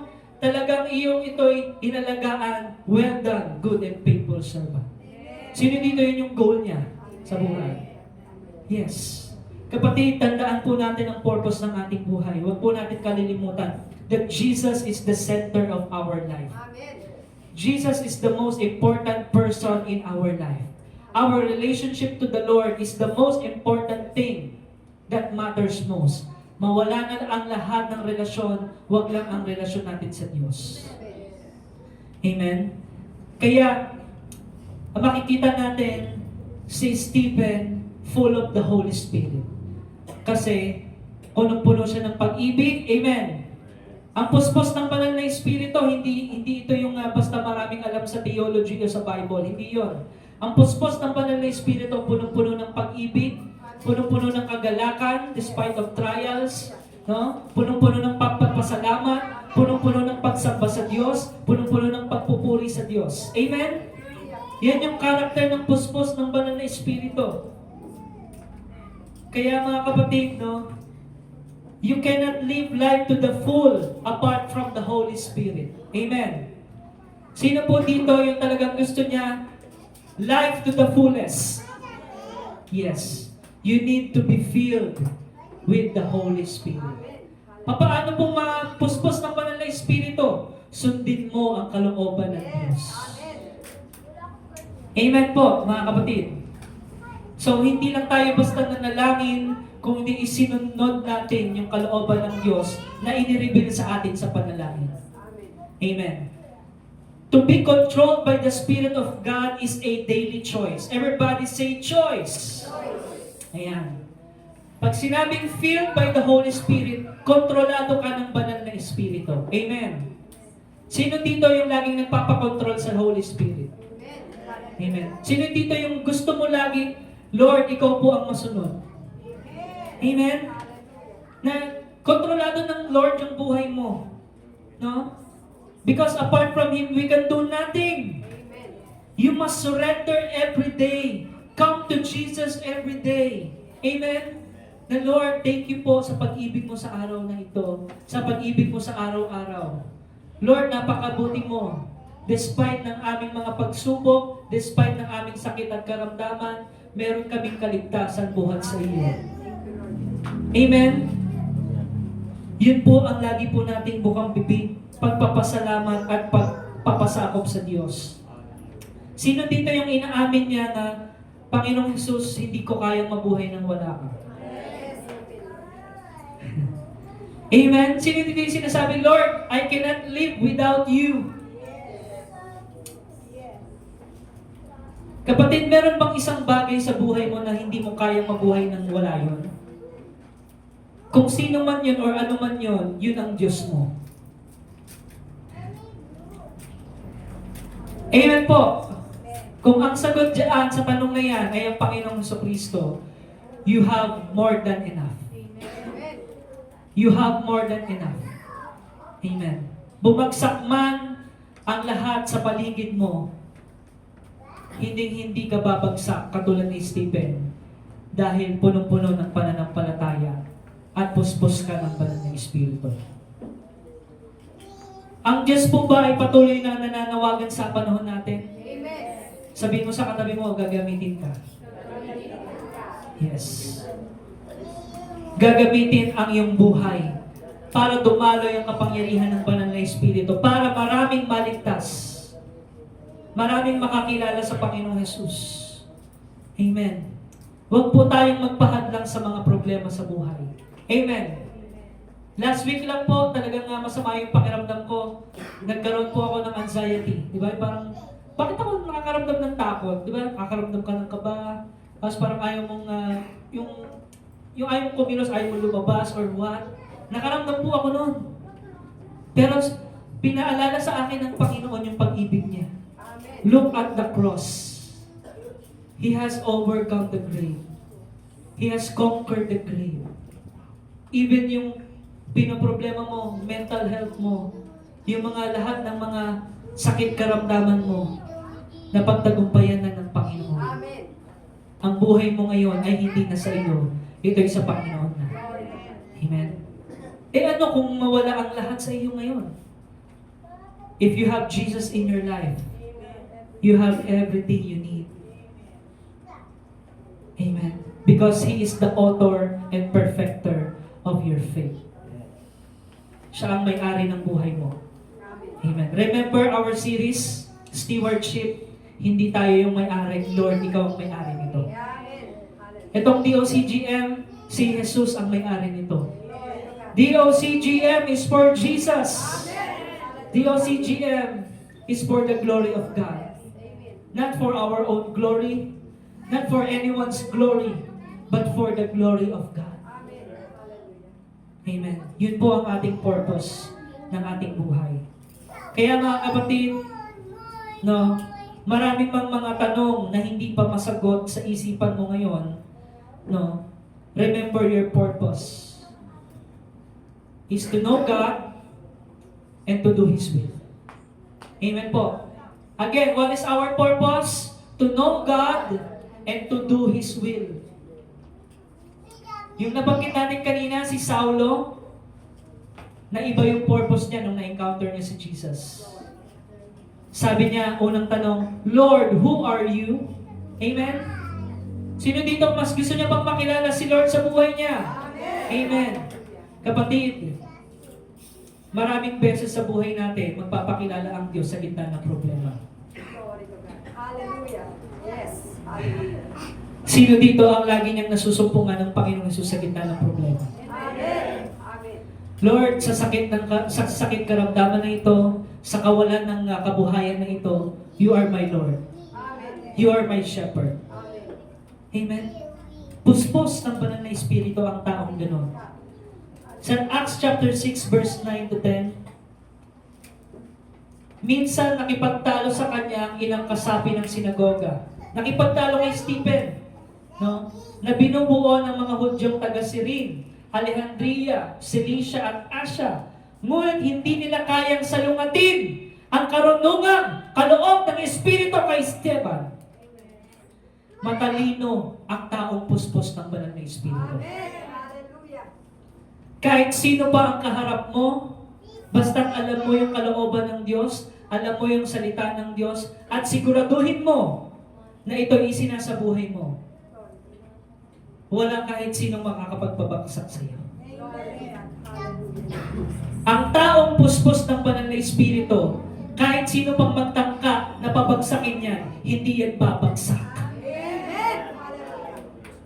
talagang iyong ito'y inalagaan, well done, good and faithful servant. Sino dito yun yung goal niya sa buhay? Yes. Kapatid, tandaan po natin ang purpose ng ating buhay. Huwag po natin kalilimutan that Jesus is the center of our life. Amen. Jesus is the most important person in our life. Our relationship to the Lord is the most important thing that matters most. Mawala na ang lahat ng relasyon, wag lang ang relasyon natin sa Diyos. Amen? Kaya, makikita natin si Stephen full of the Holy Spirit. Kasi, punong-puno siya ng pag-ibig. Amen. Ang puspos ng banal na Espiritu, hindi ito yung basta maraming alam sa theology o sa Bible. Hindi yon. Ang puspos ng banal na Espiritu, punong-puno ng pag-ibig, punong-puno ng kagalakan, despite of trials, no? Punong-puno ng pagpapasalamat, punong-puno ng pagsamba sa Diyos, punong-puno ng pagpupuri sa Diyos. Amen? Yan yung karakter ng puspos ng banal na Espiritu. Kaya mga kapatid, no? You cannot live life to the full apart from the Holy Spirit. Amen. Sino po dito yung talagang gusto niya life to the fullest? Yes. You need to be filled with the Holy Spirit. Paano po mapuspos ng banal na Espiritu? Sundin mo ang kalooban ng Diyos. Amen po, mga kapatid. So, hindi lang tayo basta nanalangin kung hindi isinunod natin yung kalooban ng Diyos na inireveal sa atin sa panalangin. Amen. To be controlled by the Spirit of God is a daily choice. Everybody say choice. Ayan. Pag sinabing filled by the Holy Spirit, kontrolado ka ng banal na Espiritu. Amen. Sino dito yung laging nagpapakontrol sa Holy Spirit? Amen. Sino dito yung gusto mo lagi, Lord, ikaw po ang masunod? Amen? Na kontrolado ng Lord yung buhay mo. No? Because apart from Him, we can do nothing. You must surrender every day. Come to Jesus every day. Amen? Na Lord, thank you po sa pag-ibig mo sa araw na ito. Sa pag-ibig mo sa araw-araw. Lord, napakabuti mo. Despite ng aming mga pagsubok, despite ng aming sakit at karamdaman, meron kaming kaligtasan buhat sa iyo. Amen? Yun po ang lagi po nating bukang bibig, pagpapasalamat at pagpapasakop sa Diyos. Sino dito yung inaamin niya na, Panginoong Jesus, hindi ko kayang mabuhay nang wala ka? Amen? Sino dito yung sinasabi, Lord, I cannot live without you? Kapatid, meron bang isang bagay sa buhay mo na hindi mo kayang mabuhay nang wala yun? Kung sino man yun or ano man yun, yun ang Diyos mo. Amen po. Kung ang sagot dyan sa tanong na yan ay ang Panginoong Jesucristo, you have more than enough. You have more than enough. Amen. Bumagsak man ang lahat sa paligid mo, hindi ka babagsak katulad ni Stephen dahil punong-puno ng pananampalataya at puspos ka ng banal na Espiritu. Ang Diyos po ba ay patuloy na nananawagan sa panahon natin? Amen. Sabihin mo sa katabi mo, gagamitin ka. Yes. Gagamitin ang iyong buhay para dumaloy ang kapangyarihan ng banal na Espiritu, para maraming maligtas. Maraming makakilala sa Panginoong Jesus. Amen. Huwag po tayong magpahadlang sa mga problema sa buhay. Amen. Last week lang po, talagang masama yung pakiramdam ko. Nagkaroon po ako ng anxiety. Di ba? Parang, bakit ako nakakaramdam ng takot? Di ba? Nakakaramdam ka ng kaba. Tapos parang ayaw mong, yung ayaw mong kumilos, ayaw mong lumabas or what. Nakaramdam po ako noon. Pero pinaalala sa akin ng Panginoon yung pag-ibig niya. Look at the cross. He has overcome the grave. He has conquered the grave. Even yung pinoproblema mo, mental health mo, yung mga lahat ng mga sakit karamdaman mo, napagtagumpayan na ng Panginoon. Amen. Ang buhay mo ngayon ay hindi na sa iyo. Ito ay sa Panginoon na. Amen. Eh ano kung mawala ang lahat sa iyo ngayon? If you have Jesus in your life, you have everything you need. Amen. Because He is the author and perfecter of your faith. Siya ang may-ari ng buhay mo. Amen. Remember our series, Stewardship. Hindi tayo yung may-ari. Lord, Ikaw ang may-ari nito. Itong DOCGM, si Jesus ang may-ari nito. DOCGM is for Jesus. DOCGM is for the glory of God. Not for our own glory, not for anyone's glory, but for the glory of God. Amen. Hallelujah. Amen. Yun po ang ating purpose ng ating buhay. Kaya mga kapatid, no, maraming pang mga tanong na hindi pa masagot sa isipan mo ngayon, no, remember your purpose is to know God and to do His will. Amen po. Again, what is our purpose? To know God and to do His will. Yung nabanggit natin kanina, si Saulo, na iba yung purpose niya nung na-encounter niya si Jesus. Sabi niya, unang tanong, Lord, who are you? Amen? Sino dito mas gusto niya pang makilala si Lord sa buhay niya? Amen. Kapatid, maraming beses sa buhay natin, magpapakilala ang Diyos sa gitna ng problema. Glory to God. Hallelujah. Yes. Hallelujah. Sino dito ang lagi niyang nasusumpungan ng Panginoong Hesus sa gitna ng problema? Amen. Amen. Lord, sa sakit karamdaman na ito, sa kawalan ng kabuhayan na ito, you are my Lord. Amen. You are my shepherd. Amen. Amen. Puspos ng banal na espiritu ang taong gano'n. Sa Acts chapter 6 verse 9 to 10, minsan nakipagtalo sa kanya ang ilang kasapi ng sinagoga. Nakipagtalo kay Stephen, no? Na binubuo ng mga Hudyong taga Cyrene, Alejandria, Cilicia at Asia. Ngunit hindi nila kayang salungatin ang karunungang kaloob ng Espiritu kay Esteban. Matalino ang taong puspos ng banal na Espiritu. Amen. Hallelujah. Kahit sino pa ang kaharap mo, basta't alam mo yung kalooban ng Diyos, alam mo yung salita ng Diyos, at siguraduhin mo na ito isinasa buhay mo, wala kahit sinong makakapagpabagsak sa iyo. Amen. Hallelujah. Ang taong puspos ng banal na Espiritu, kahit sino pang magtangka na pabagsakin yan, hindi yan babagsak. Amen. Hallelujah.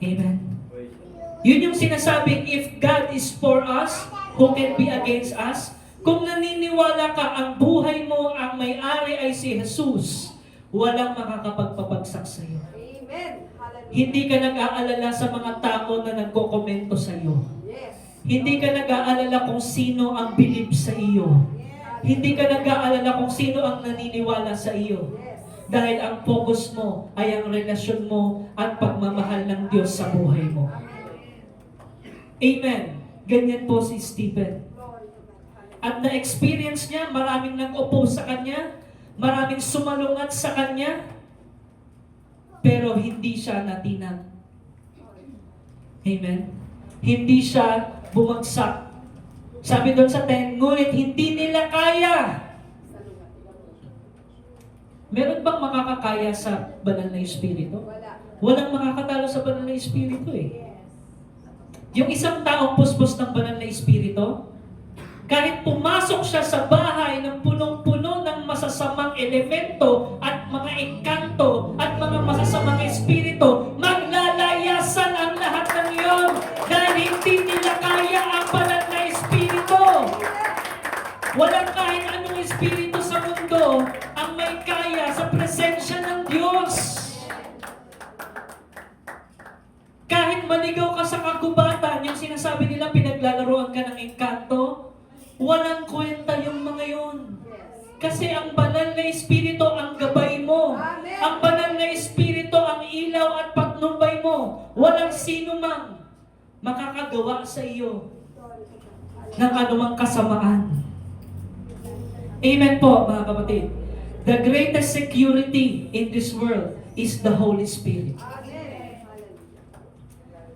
Amen. Praise the Lord. Yun yung sinasabing, if God is for us, who can be against us? Kung naniniwala ka ang buhay mo, ang may-ari ay si Jesus, walang makakapagpabagsak sa iyo. Amen. Hallelujah. Hindi ka nag-aalala sa mga tao na nagkokomento sa iyo. Yes. Hindi ka nag-aalala kung sino ang bilib sa iyo. Hindi ka nag-aalala kung sino ang naniniwala sa iyo. Yes. Dahil ang focus mo ay ang relasyon mo at pagmamahal ng Diyos sa buhay mo. Amen. Ganyan po si Stephen. Glory to God. Hallelujah. At na-experience niya, maraming nag-oppose sa kanya, maraming sumalungat sa kanya, pero hindi siya natinag. Amen. Hindi siya bumagsak. Sabi doon sa 10, ngunit hindi nila kaya. Meron bang makakakaya sa banal na Espiritu? Wala. Walang makakatalo sa banal na Espiritu eh. Yes. Yung isang taong puspos ng banal na Espiritu, kahit pumasok siya sa bahay ng punong-puno ng masasamang elemento at mga engkanto at mga masasamang espiritu, maglalayasan ang lahat ng iyon dahil hindi nila kaya ang banal na Espiritu. Walang kahit anong espiritu sa mundo ang may kaya sa presensya ng Diyos. Kahit maligaw ka sa kagubatan, yung sinasabi nila pinaglalaroan ka ng engkanto, walang kwenta yung mga yun. Kasi ang banal na Espiritu ang gabay mo. Amen. Ang banal na Espiritu ang ilaw at patnubay mo. Walang sino mang makakagawa sa iyo ng anumang kasamaan. Amen po, mga kapatid. The greatest security in this world is the Holy Spirit. Amen.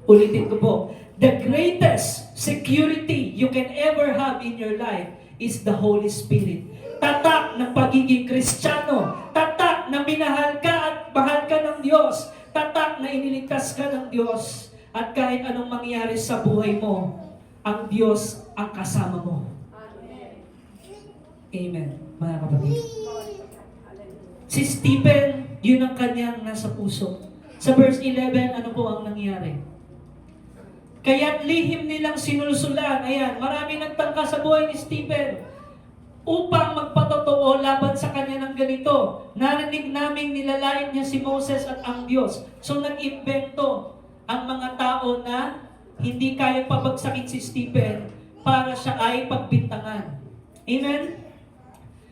Ulitin ko po. The greatest security you can ever have in your life is the Holy Spirit. Tatak ng pagiging Kristiyano. Tatak na minahal ka at mahal ka ng Diyos. Tatak na iniligtas ka ng Diyos. At kahit anong mangyari sa buhay mo, ang Diyos ang kasama mo. Amen. Amen, mga kapatid. Glory to God. Hallelujah. Si Stephen, yun ang kanyang nasa puso. Sa verse 11, ano po ang nangyari? Kaya't lihim nilang sinulsulan. Ayan, marami nagtangka sa buhay ni Stephen upang magpatotoo laban sa kanya ng ganito. Narinig naming nilalain niya si Moses at ang Diyos. So nag-imbento ang mga tao na hindi kayang pabagsakin si Stephen para siya ay pagbintangan. Amen?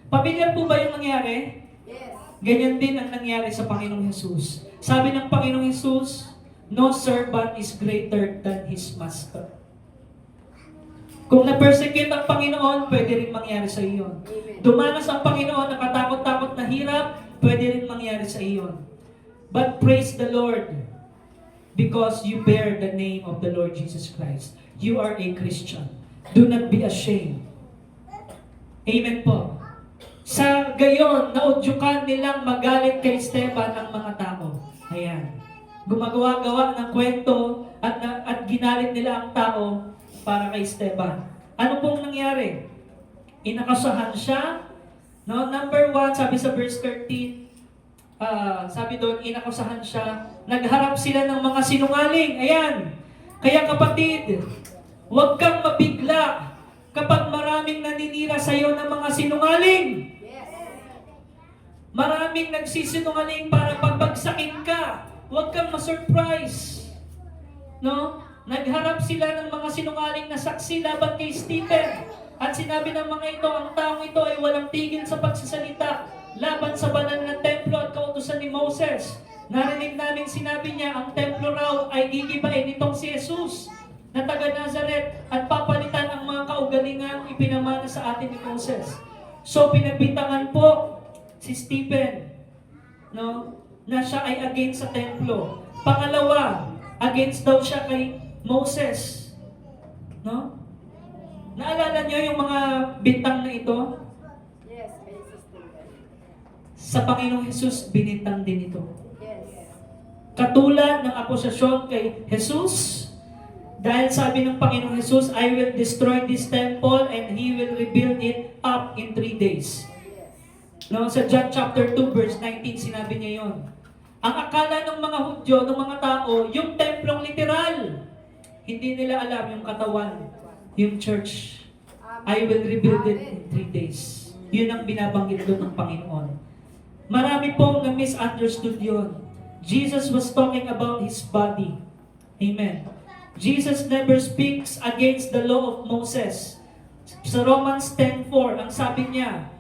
Pamilyar po ba yung nangyari? Yes. Ganyan din ang nangyari sa Panginoong Jesus. Sabi ng Panginoong Jesus, no servant is greater than his master. Kung na-persecute ang Panginoon, pwede rin mangyari sa iyo. Dumanas ang Panginoon ng katakot-takot na hirap, pwede rin mangyari sa iyo. But praise the Lord, because you bear the name of the Lord Jesus Christ. You are a Christian. Do not be ashamed. Amen po. Sa gayon, naudyukan nilang magalit kay Esteban ang mga tao. Ayan. Gumagawa-gawa ng kwento at ginalit nila ang tao para kay Esteban. Ano pong nangyari? Inakasahan siya. No? Number 1, sabi sa verse 13, sabi doon, inakusahan siya. Nagharap sila ng mga sinungaling. Ayan. Kaya kapatid, huwag kang mabigla kapag maraming naninira sa iyo ng mga sinungaling. Maraming nagsisinungaling para pagbagsakin ka. Huwag kang ma-surprise. No? Nagharap sila ng mga sinungaling na saksi laban kay Stephen. At sinabi ng mga ito, ang taong ito ay walang tigil sa pagsasalita laban sa banal na templo at kautusan ni Moses. Narinig namin sinabi niya, ang templo raw ay gigibain nitong si Jesus na taga Nazaret at papalitan ang mga kaugalingan ipinamana sa atin ni Moses. So pinagbintangan po si Stephen, no, na siya ay against sa templo. Pangalawa, against daw siya kay Moses. No? Naalala niyo yung mga bintang na ito? Yes, basis Stephen. Sa Panginoong Jesus, binintang din ito. Yes. Katulad ng akusasyon kay Jesus, dahil sabi ng Panginoong Jesus, I will destroy this temple and He will rebuild it up in 3 days. No, sa John chapter 2 verse 19, sinabi niya yon. Ang akala ng mga Hudyo, ng mga tao, yung templong literal. Hindi nila alam yung katawan, yung church. I will rebuild it in 3 days. Yun ang binabanggit doon ng Panginoon. Marami pong na-misunderstood yun. Jesus was talking about His body. Amen. Jesus never speaks against the law of Moses. Sa Romans 10:4, ang sabi niya,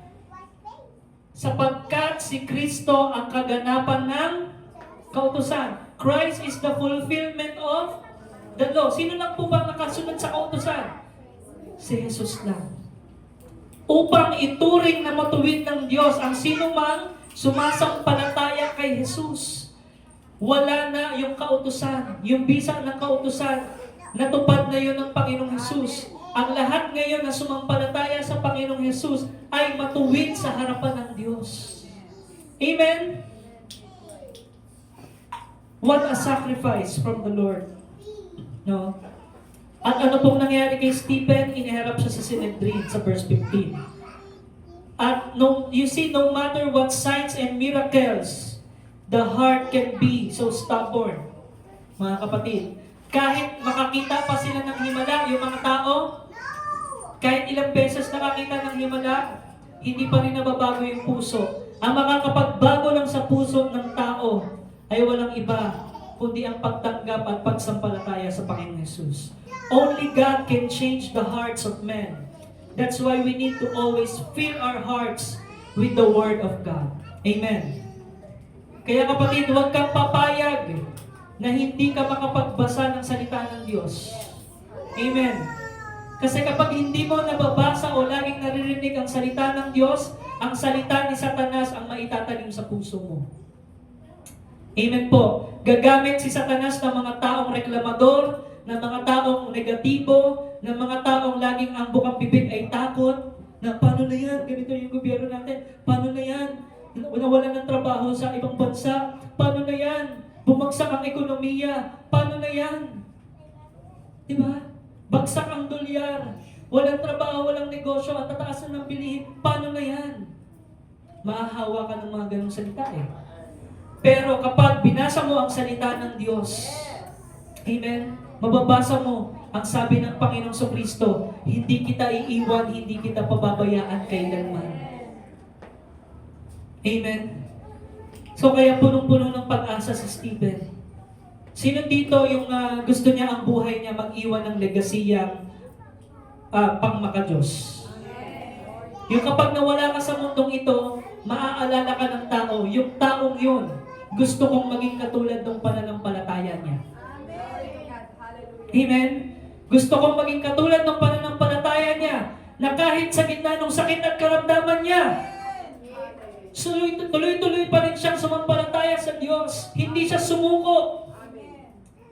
sapagkat si Kristo ang kaganapan ng kautusan. Christ is the fulfillment of the law. Sino lang po ba nakasunod sa kautusan? Si Jesus lang. Upang ituring na matuwid ng Diyos ang sinumang sumasampalataya kay Jesus. Wala na yung kautusan, yung bisa ng kautusan, natupad na yun ng Panginoong Jesus. Ang lahat ngayon na sumampalataya sa Panginoong Jesus ay matuwid sa harapan ng Diyos. Amen? What a sacrifice from the Lord. No? At ano pong nangyari kay Stephen? Iniharap siya sa Sanhedrin sa verse 15. At you see, no matter what signs and miracles, the heart can be so stubborn. Mga kapatid, kahit makakita pa sila ng himala, yung mga tao, kahit ilang beses nakakita ng himala, hindi pa rin nababago yung puso. Ang makakapagbago lang sa puso ng tao ay walang iba, kundi ang pagtanggap at pagsampalataya sa Panginoong Jesus. Only God can change the hearts of men. That's why we need to always fill our hearts with the Word of God. Amen. Kaya kapatid, huwag kang papayag na hindi ka makapagbasa ng salita ng Diyos. Amen. Kasi kapag hindi mo nababasa o laging naririnig ang salita ng Diyos, ang salita ni Satanas ang maitatanim sa puso mo. Amen po. Gagamit si Satanas ng mga taong reklamador, ng mga taong negatibo, ng mga taong laging ang bukang bibig ay takot, na paano na yan, ganito yung gobyerno natin, paano na yan, nawalan ng trabaho sa ibang bansa, paano na yan, bumagsak ang ekonomiya, paano na yan? Diba? Bagsak ang dolyar, walang trabaho, walang negosyo, at tataasan ng bilihin, paano na yan? Maahawa ka ng mga ganong salita eh. Pero kapag binasa mo ang salita ng Diyos, amen, mababasa mo ang sabi ng Panginoong Kristo, hindi kita iiwan, hindi kita pababayaan kailanman. Amen. So kaya punong-puno ng pag-asa si Stephen. Sino dito yung gusto niya ang buhay niya mag-iwan ng legasiyang pang makadiyos? Yung kapag nawala ka sa mundong ito, maaalala ka ng tao, yung taong yun, gusto kong maging katulad ng pananampalataya niya. Amen? Gusto kong maging katulad ng pananampalataya niya, na kahit sa gitna ng sakit at karamdaman niya, tuloy-tuloy pa rin siyang sumampalataya sa Diyos. Hindi siya sumuko.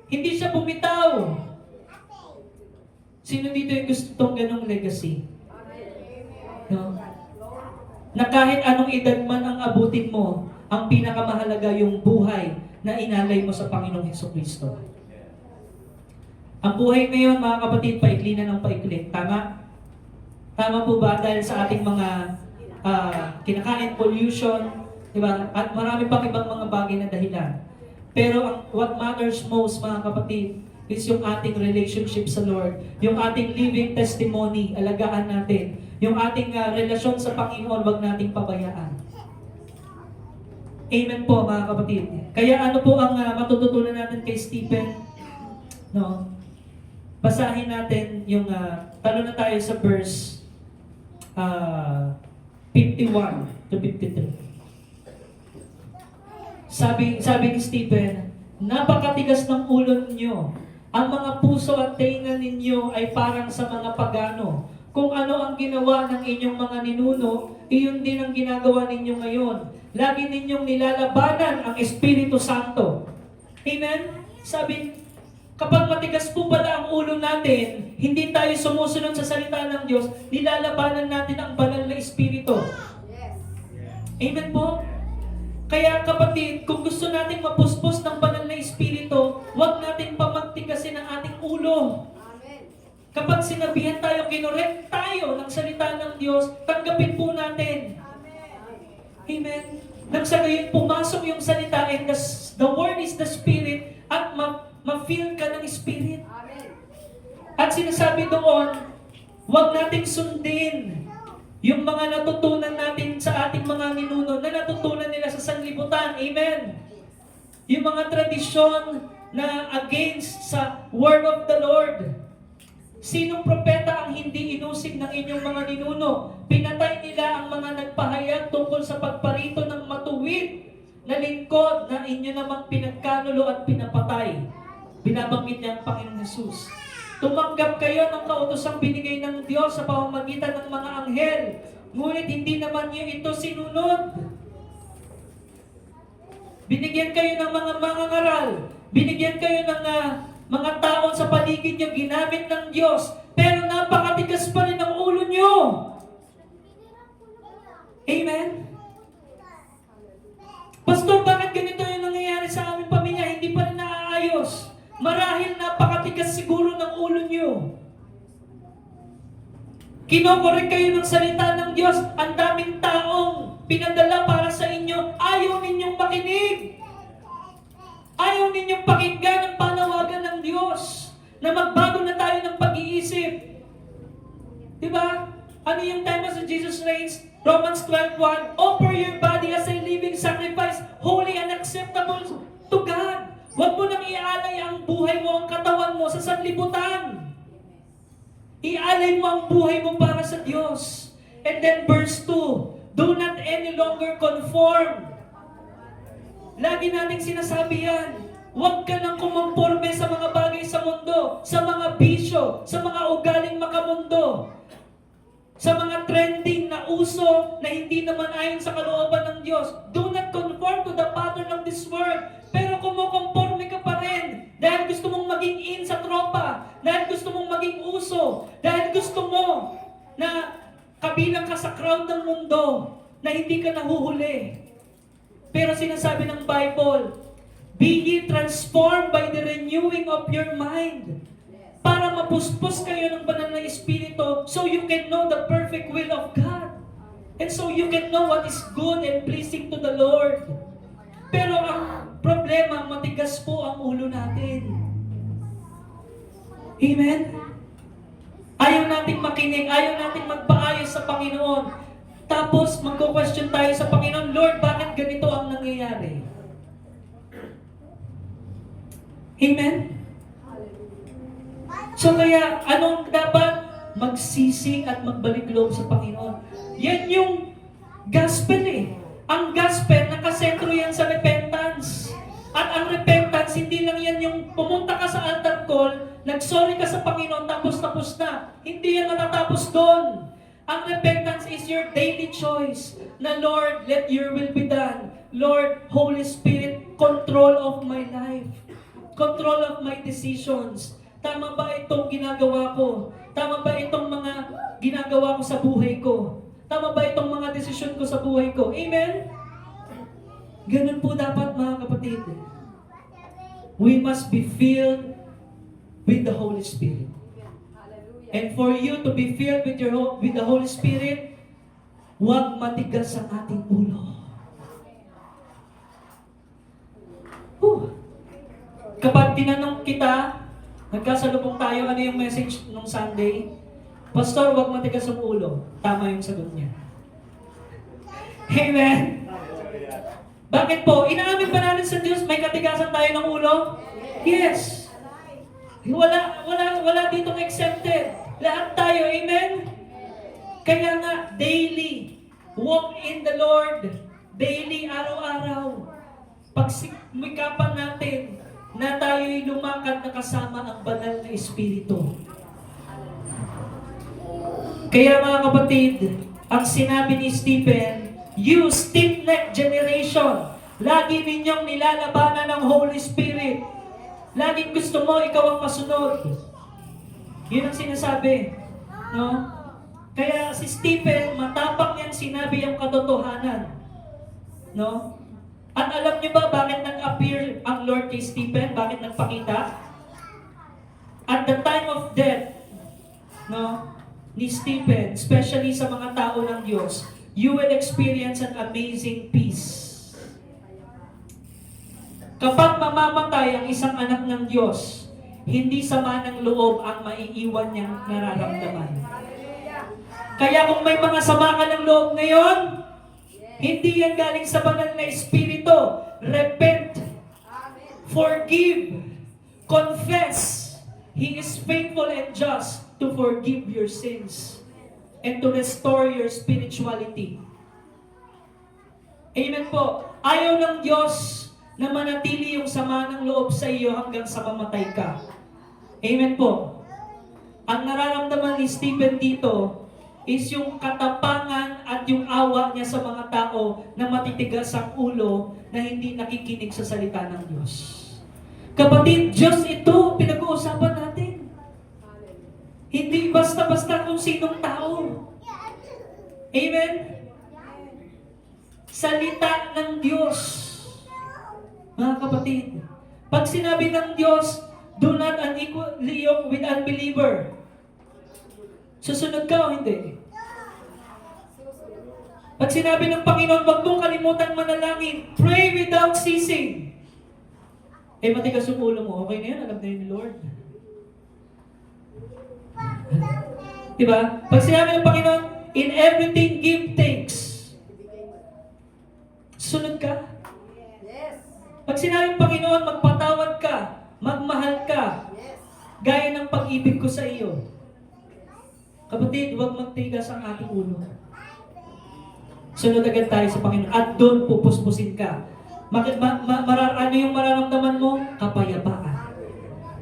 Hindi siya bumitaw. Sino dito yung gusto itong ganong legacy? No? Na kahit anong edad man ang abutin mo, ang pinakamahalaga yung buhay na inalay mo sa Panginoong Hesukristo. Ang buhay ngayon, mga kapatid, paikli na ng paikli. Tama? Tama po ba? Dahil sa ating mga kinakain, pollution, diba? At marami pang ibang mga bagay na dahilan. Pero what matters most, mga kapatid, is yung ating relationship sa Lord, yung ating living testimony, alagaan natin, yung ating relasyon sa Panginoon, wag nating pabayaan. Amen po, mga kapatid. Kaya ano po ang matututunan natin kay Stephen? No? Basahin natin yung, talo na tayo sa verse 51 to 53. Sabi ni Stephen, napakatigas ng ulo ninyo. Ang mga puso at tenga ninyo ay parang sa mga pagano. Kung ano ang ginawa ng inyong mga ninuno, iyon din ang ginagawa ninyo ngayon. Lagi ninyong nilalabanan ang Espiritu Santo. Amen? Sabi, kapag matigas po pala ang ulo natin, hindi tayo sumusunod sa salita ng Diyos, nilalabanan natin ang banal na Espiritu. Amen po? Kaya kapatid, kung gusto nating mapuspos ng banal na Espiritu, huwag natin pamagtigasin ang ating ulo. Kapag sinabihan tayo, kinorek tayo ng salita ng Diyos, tanggapin po natin. Amen? Nang sa gayon, pumasok yung salita and the word is the Spirit at ma-feel ka ng Spirit. At sinasabi doon, huwag nating sundin yung mga natutunan natin sa ating mga ninuno na natutunan nila sa sanlibutan. Amen? Yung mga tradisyon na against sa word of the Lord. Sinong propeta ang hindi inusig ng inyong mga ninuno? Pinatay nila ang mga nagpahayag tungkol sa pagparito ng matuwid na lingkod na inyo namang pinagkanulo at pinapatay. Binabanggit niya ang Panginoon Jesus. Tumanggap kayo ng kautosang binigay ng Diyos sa pamamagitan ng mga anghel. Ngunit hindi naman niyo ito sinunod. Binigyan kayo ng mga mangangaral. Binigyan kayo ng mga taon sa paligid niyo, ginamit ng Diyos. Pero napakatigas pa rin ang ulo niyo. Amen? Pastor, bakit ganito yung nangyayari sa aming pamilya? Hindi pa rin naaayos. Marahil napakatigas siguro ng ulo niyo. Kinokorek kayo ng salita ng Diyos. Ang daming taong pinadala para sa inyo. Ayaw ninyong makinig. Ayaw ninyong pakinggan ang panawagan ng Diyos na magbago na tayo ng pag-iisip. Diba? Ano yung tema sa Jesus Reigns? Romans 12:1, offer your body as a living sacrifice, holy and acceptable to God. Huwag mo nang ialay ang buhay mo, ang katawan mo sa sanlibutan. Ialay mo ang buhay mo para sa Diyos. And then verse 2, do not any longer conform. Lagi nating sinasabi yan. Huwag ka nang kumamporme sa mga bagay sa mundo, sa mga bisyo, sa mga ugaling makamundo, sa mga trending na uso na hindi naman ayon sa kalooban ng Diyos. Do not conform to the pattern of this world. Pero kumukonforme ka pa rin dahil gusto mong maging in sa tropa, dahil gusto mong maging uso, dahil gusto mo na kabilang ka sa crowd ng mundo na hindi ka nahuhuli. Pero sinasabi ng Bible, be ye transformed by the renewing of your mind. Para mapuspos kayo ng banal na Espiritu so you can know the perfect will of God. And so you can know what is good and pleasing to the Lord. Pero ang problema, matigas po ang ulo natin. Amen? Ayaw nating makinig, ayaw nating magpaayos sa Panginoon. Tapos magko-question tayo sa Panginoon, Lord, bakit ganito ang nangyayari? Amen? So kaya, anong dapat? Magsisi at magbalik loob sa Panginoon. Yan yung gospel eh. Ang gospel, nakasentro yan sa repentance. At ang repentance, hindi lang yan yung pumunta ka sa altar call, nagsorry ka sa Panginoon, tapos na. Hindi yan natatapos doon. Ang repentance is your daily choice na Lord, let your will be done. Lord, Holy Spirit, control of my life. Control of my decisions. Tama ba itong ginagawa ko? Tama ba itong mga ginagawa ko sa buhay ko? Tama ba itong mga desisyon ko sa buhay ko? Amen? Ganun po dapat mga kapatid. We must be filled with the Holy Spirit. And for you to be filled with the Holy Spirit, huwag matigas ang ating ulo. Kapag tinanong kita, nagkasalubong tayo, ano yung message nung Sunday? Pastor, huwag matigas ang ulo. Tama yung sagot niya. Amen? Bakit po? Inaamin ba natin sa Diyos, may katigasan tayo ng ulo? Yes. Wala ditong exempted. Lahat tayo, amen? Kaya nga, daily, walk in the Lord. Daily, araw-araw. Pagsimikapan natin na tayo'y lumakad na kasama ang banal na Espiritu. Kaya mga kapatid, ang sinabi ni Stephen, you stiff-necked generation, lagi ninyong nilalabanan ng Holy Spirit. Laging gusto mo, ikaw ang masunod. Yun ang sinasabi. No? Kaya si Stephen, matapang niyang sinabi ang katotohanan. No? At alam niyo ba bakit nag-appear ang Lord kay Stephen? Bakit nagpakita? At the time of death, no, ni Stephen, especially sa mga tao ng Diyos, you will experience an amazing peace. Kapag mamamatay ang isang anak ng Diyos, hindi sama ng loob ang maiiwan niyang nararamdaman. Kaya kung may mga sama ka ng loob ngayon, hindi yan galing sa banal na Espiritu. Repent. Forgive. Confess. He is faithful and just to forgive your sins and to restore your spirituality. Amen po. Ayaw ng Diyos na manatili yung sama ng loob sa iyo hanggang sa mamatay ka. Amen po. Ang nararamdaman ni Stephen dito is yung katapangan at yung awa niya sa mga tao na matitigas ang ulo na hindi nakikinig sa salita ng Diyos. Kapatid, Diyos ito, pinag-uusapan natin. Hindi basta-basta kung sinong tao. Amen? Salita ng Diyos. Mga kapatid, pag sinabi ng Diyos, do not unequally yoke with unbeliever. Susunod ka o hindi? Pag sinabi ng Panginoon, wag mong kalimutan manalangin, pray without ceasing. Eh, matigas yung ulo mo, okay na yan, alam na yun ni Lord. Diba? Pag sinabi ng Panginoon, in everything give thanks. Sunod ka. Pag sinabi ng Panginoon, magpatawad ka, magmahal ka, gaya ng pag-ibig ko sa iyo. Kapatid, huwag magtigas ang ating ulo. Sunod agad tayo sa Panginoon at doon pupuspusin ka. Ano yung mararamdaman mo? Kapayapaan.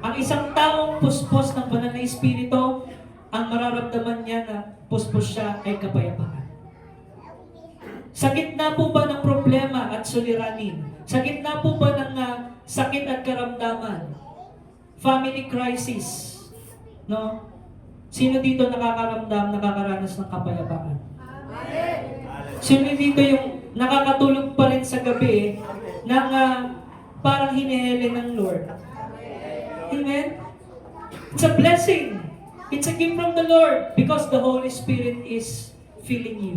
Ang isang taong puspos ng banal na Espiritu, ang mararamdaman niya na puspos siya ay kapayapaan. Sa gitna po ba ng problema at suliranin? Sa gitna po ba ng sakit at karamdaman? Family crisis? No? Sino dito nakakaranas ng kapayapaan? Amen. Sino dito yung nakakatulog pa rin sa gabi ng parang hinihili ng Lord? Amen? It's a blessing. It's a gift from the Lord because the Holy Spirit is filling you.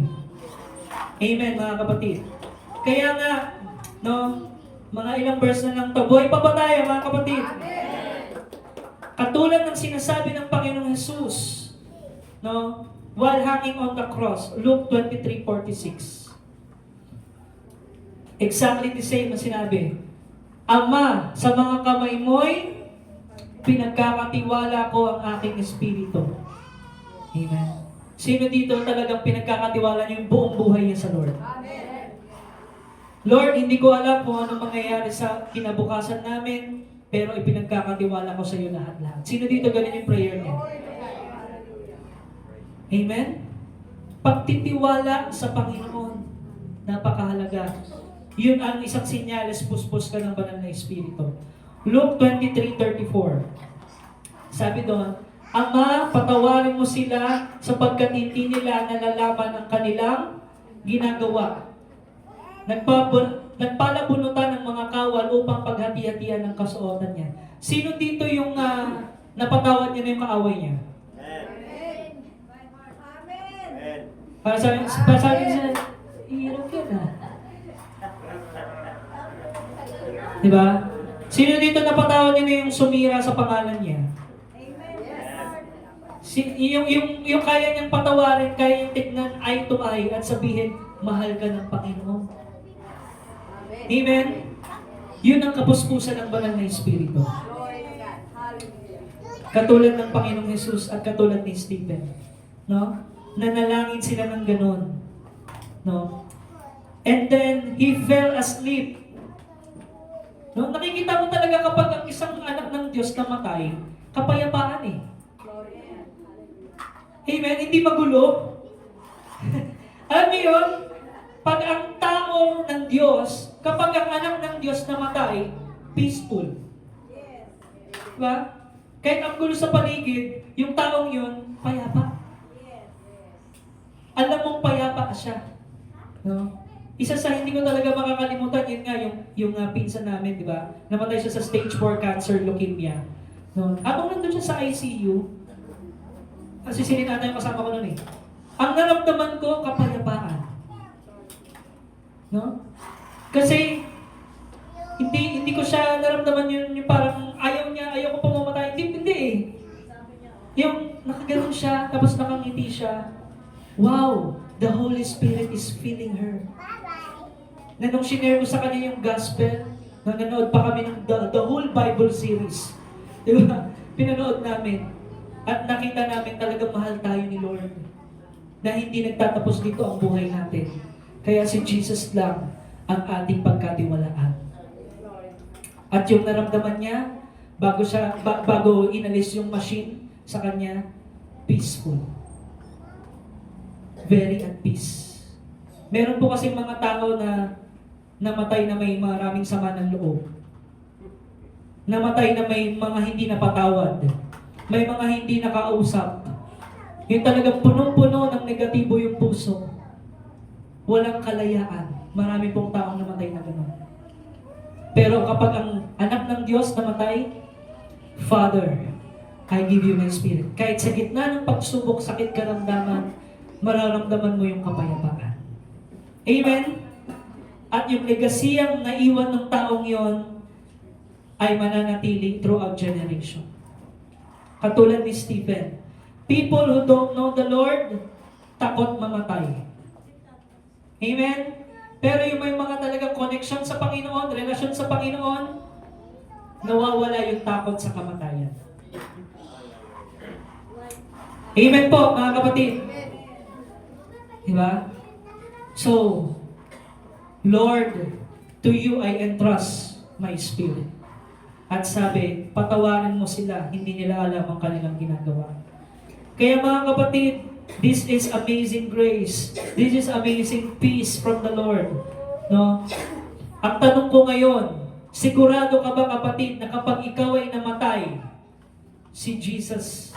Amen, mga kapatid. Kaya nga, no, mga ilang verse na lang to. Buhay pa ba tayo, mga kapatid? Katulad ng sinasabi ng Panginoong Jesus, no, while hanging on the cross, Luke 23:46. Exactly the same na sinabi. Ama, sa mga kamay mo'y pinagkakatiwala ko ang aking espiritu. Amen. Sino dito talagang pinagkakatiwala niyo yung buong buhay niya sa Lord? Amen. Lord, hindi ko alam kung ano mangyayari sa kinabukasan namin, pero ipinagkakatiwala ko sa iyo lahat-lahat. Sino dito ganun yung prayer niya? Glory to God. Hallelujah. Amen? Pagtitiwala sa Panginoon, napakahalaga. Yun ang isang sinyales, puspos ka ng banal na Espiritu. Luke 23:34. Sabi doon, Ama, patawarin mo sila sapagkat hindi nila nalalaman ang kanilang ginagawa. Nagpalabunutan ng mga kawal upang paghati-hatian ng kasuotan niya. Sino dito yung napatawad niya na yung kaaway niya? Amen. Amen. Amen. Para sabi niya, hirap yun Diba? Sino dito napatawad niya na yung sumira sa pangalan niya? Amen. Yes, Lord. Yung kaya niyang patawarin, kaya niyang tignan eye to eye at sabihin, mahal ka ng Panginoon. Amen. Amen? Yun ang kapuspusan ng banal na Espiritu. Glory to God. Hallelujah. Katulad ng Panginoong Jesus at katulad ni Stephen. No? Nanalangin sila ng ganun. No? And then, he fell asleep. No? Nakikita mo talaga kapag ang isang anak ng Diyos namatay, kapayapaan eh. Glory to God. Hallelujah. Amen? Hindi magulo. Alam niyo yun? Pag ang tao ng Diyos, kapag ang anak ng Diyos namatay, peaceful. Yes. Diba? Kahit ang gulo sa paligid, yung taong yun, payapa. Yes. Yes. Alam mong payapa siya. No? Isa sa hindi ko talaga makakalimutan, yun nga, yung pinsan namin, di ba? Namatay siya sa stage 4 cancer, leukemia. No? Habang nandun siya sa ICU, kasi sininata yung kasama ko nun eh. Ang naramdaman ko, kapayapaan. No? Kasi, hindi ko siya naramdaman yung parang ayaw ko pa mamatay. Hindi eh. Yung nakaganon siya, tapos nakangiti siya. Wow! The Holy Spirit is filling her. Na nung shinare ko sa kanya yung gospel, nanonood pa kami ng the whole Bible series. Di ba? Pinanood namin. At nakita namin talaga mahal tayo ni Lord. Na hindi nagtatapos dito ang buhay natin. Kaya si Jesus lang ang ating pagkatiwalaan. At yung naramdaman niya, bago inalis yung machine sa kanya, peaceful. Very at peace. Meron po kasi mga tao na namatay na may maraming sama ng loob. Namatay na may mga hindi napatawad. May mga hindi nakausap. Yung talagang punong-puno ng negatibo yung puso. Walang kalayaan. Marami pong taong namatay na gano'n. Pero kapag ang anak ng Diyos namatay, Father, I give you my spirit. Kahit sa gitna ng pagsubok, sakit, karamdaman, mararamdaman mo yung kapayapaan. Amen? At yung legasiyang naiwan ng taong yon ay mananatili throughout generation. Katulad ni Stephen. People who don't know the Lord, takot mamatay. Amen? Pero yung may mga talagang connection sa Panginoon, relasyon sa Panginoon, nawawala yung takot sa kamatayan. Amen po, mga kapatid. Diba? So, Lord, to you I entrust my spirit. At sabi, patawarin mo sila, hindi nila alam ang kanilang ginagawa. Kaya mga kapatid, this is amazing grace. This is amazing peace from the Lord. No? Ang tanong ko ngayon, sigurado ka ba kapatid na kapag ikaw ay namatay, si Jesus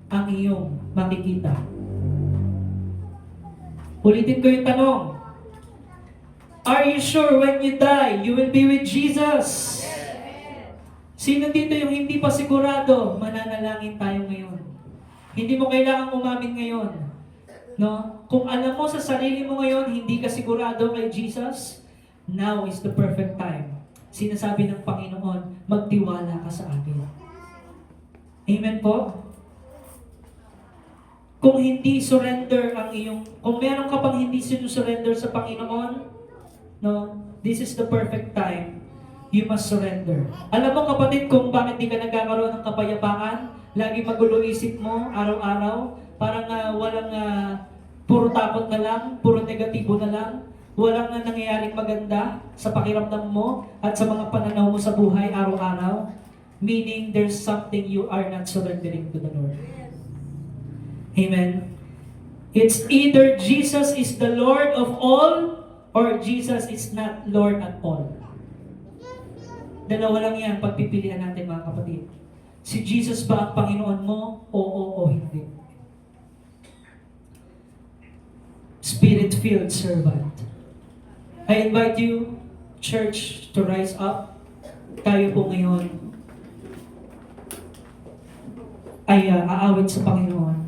ang iyong makikita? Ulitin ko yung tanong. Are you sure when you die, you will be with Jesus? Sino dito yung hindi pa sigurado? Mananalangin tayo ngayon. Hindi mo kailangang umamin ngayon. No? Kung alam mo sa sarili mo ngayon, hindi ka sigurado kay Jesus, now is the perfect time. Sinasabi ng Panginoon, magtiwala ka sa akin. Amen po? Kung hindi surrender ang iyong, kung meron ka pang hindi sinusurrender sa Panginoon, no, this is the perfect time you must surrender. Alam mo kapatid kung bakit di ka nagkakaroon ng kapayapaan? Lagi magulo isip mo, araw-araw. Parang walang, puro takot na lang, puro negatibo na lang. Walang nangyayaring maganda sa pakiramdam mo at sa mga pananaw mo sa buhay araw-araw. Meaning there's something you are not surrendering to the Lord. Amen. It's either Jesus is the Lord of all or Jesus is not Lord at all. Dalawa lang yan pagpipilian natin mga kapatid. Si Jesus ba ang Panginoon mo? Oo o hindi. Spirit-filled servant. I invite you, church, to rise up. Tayo po ngayon ay aawit sa Panginoon.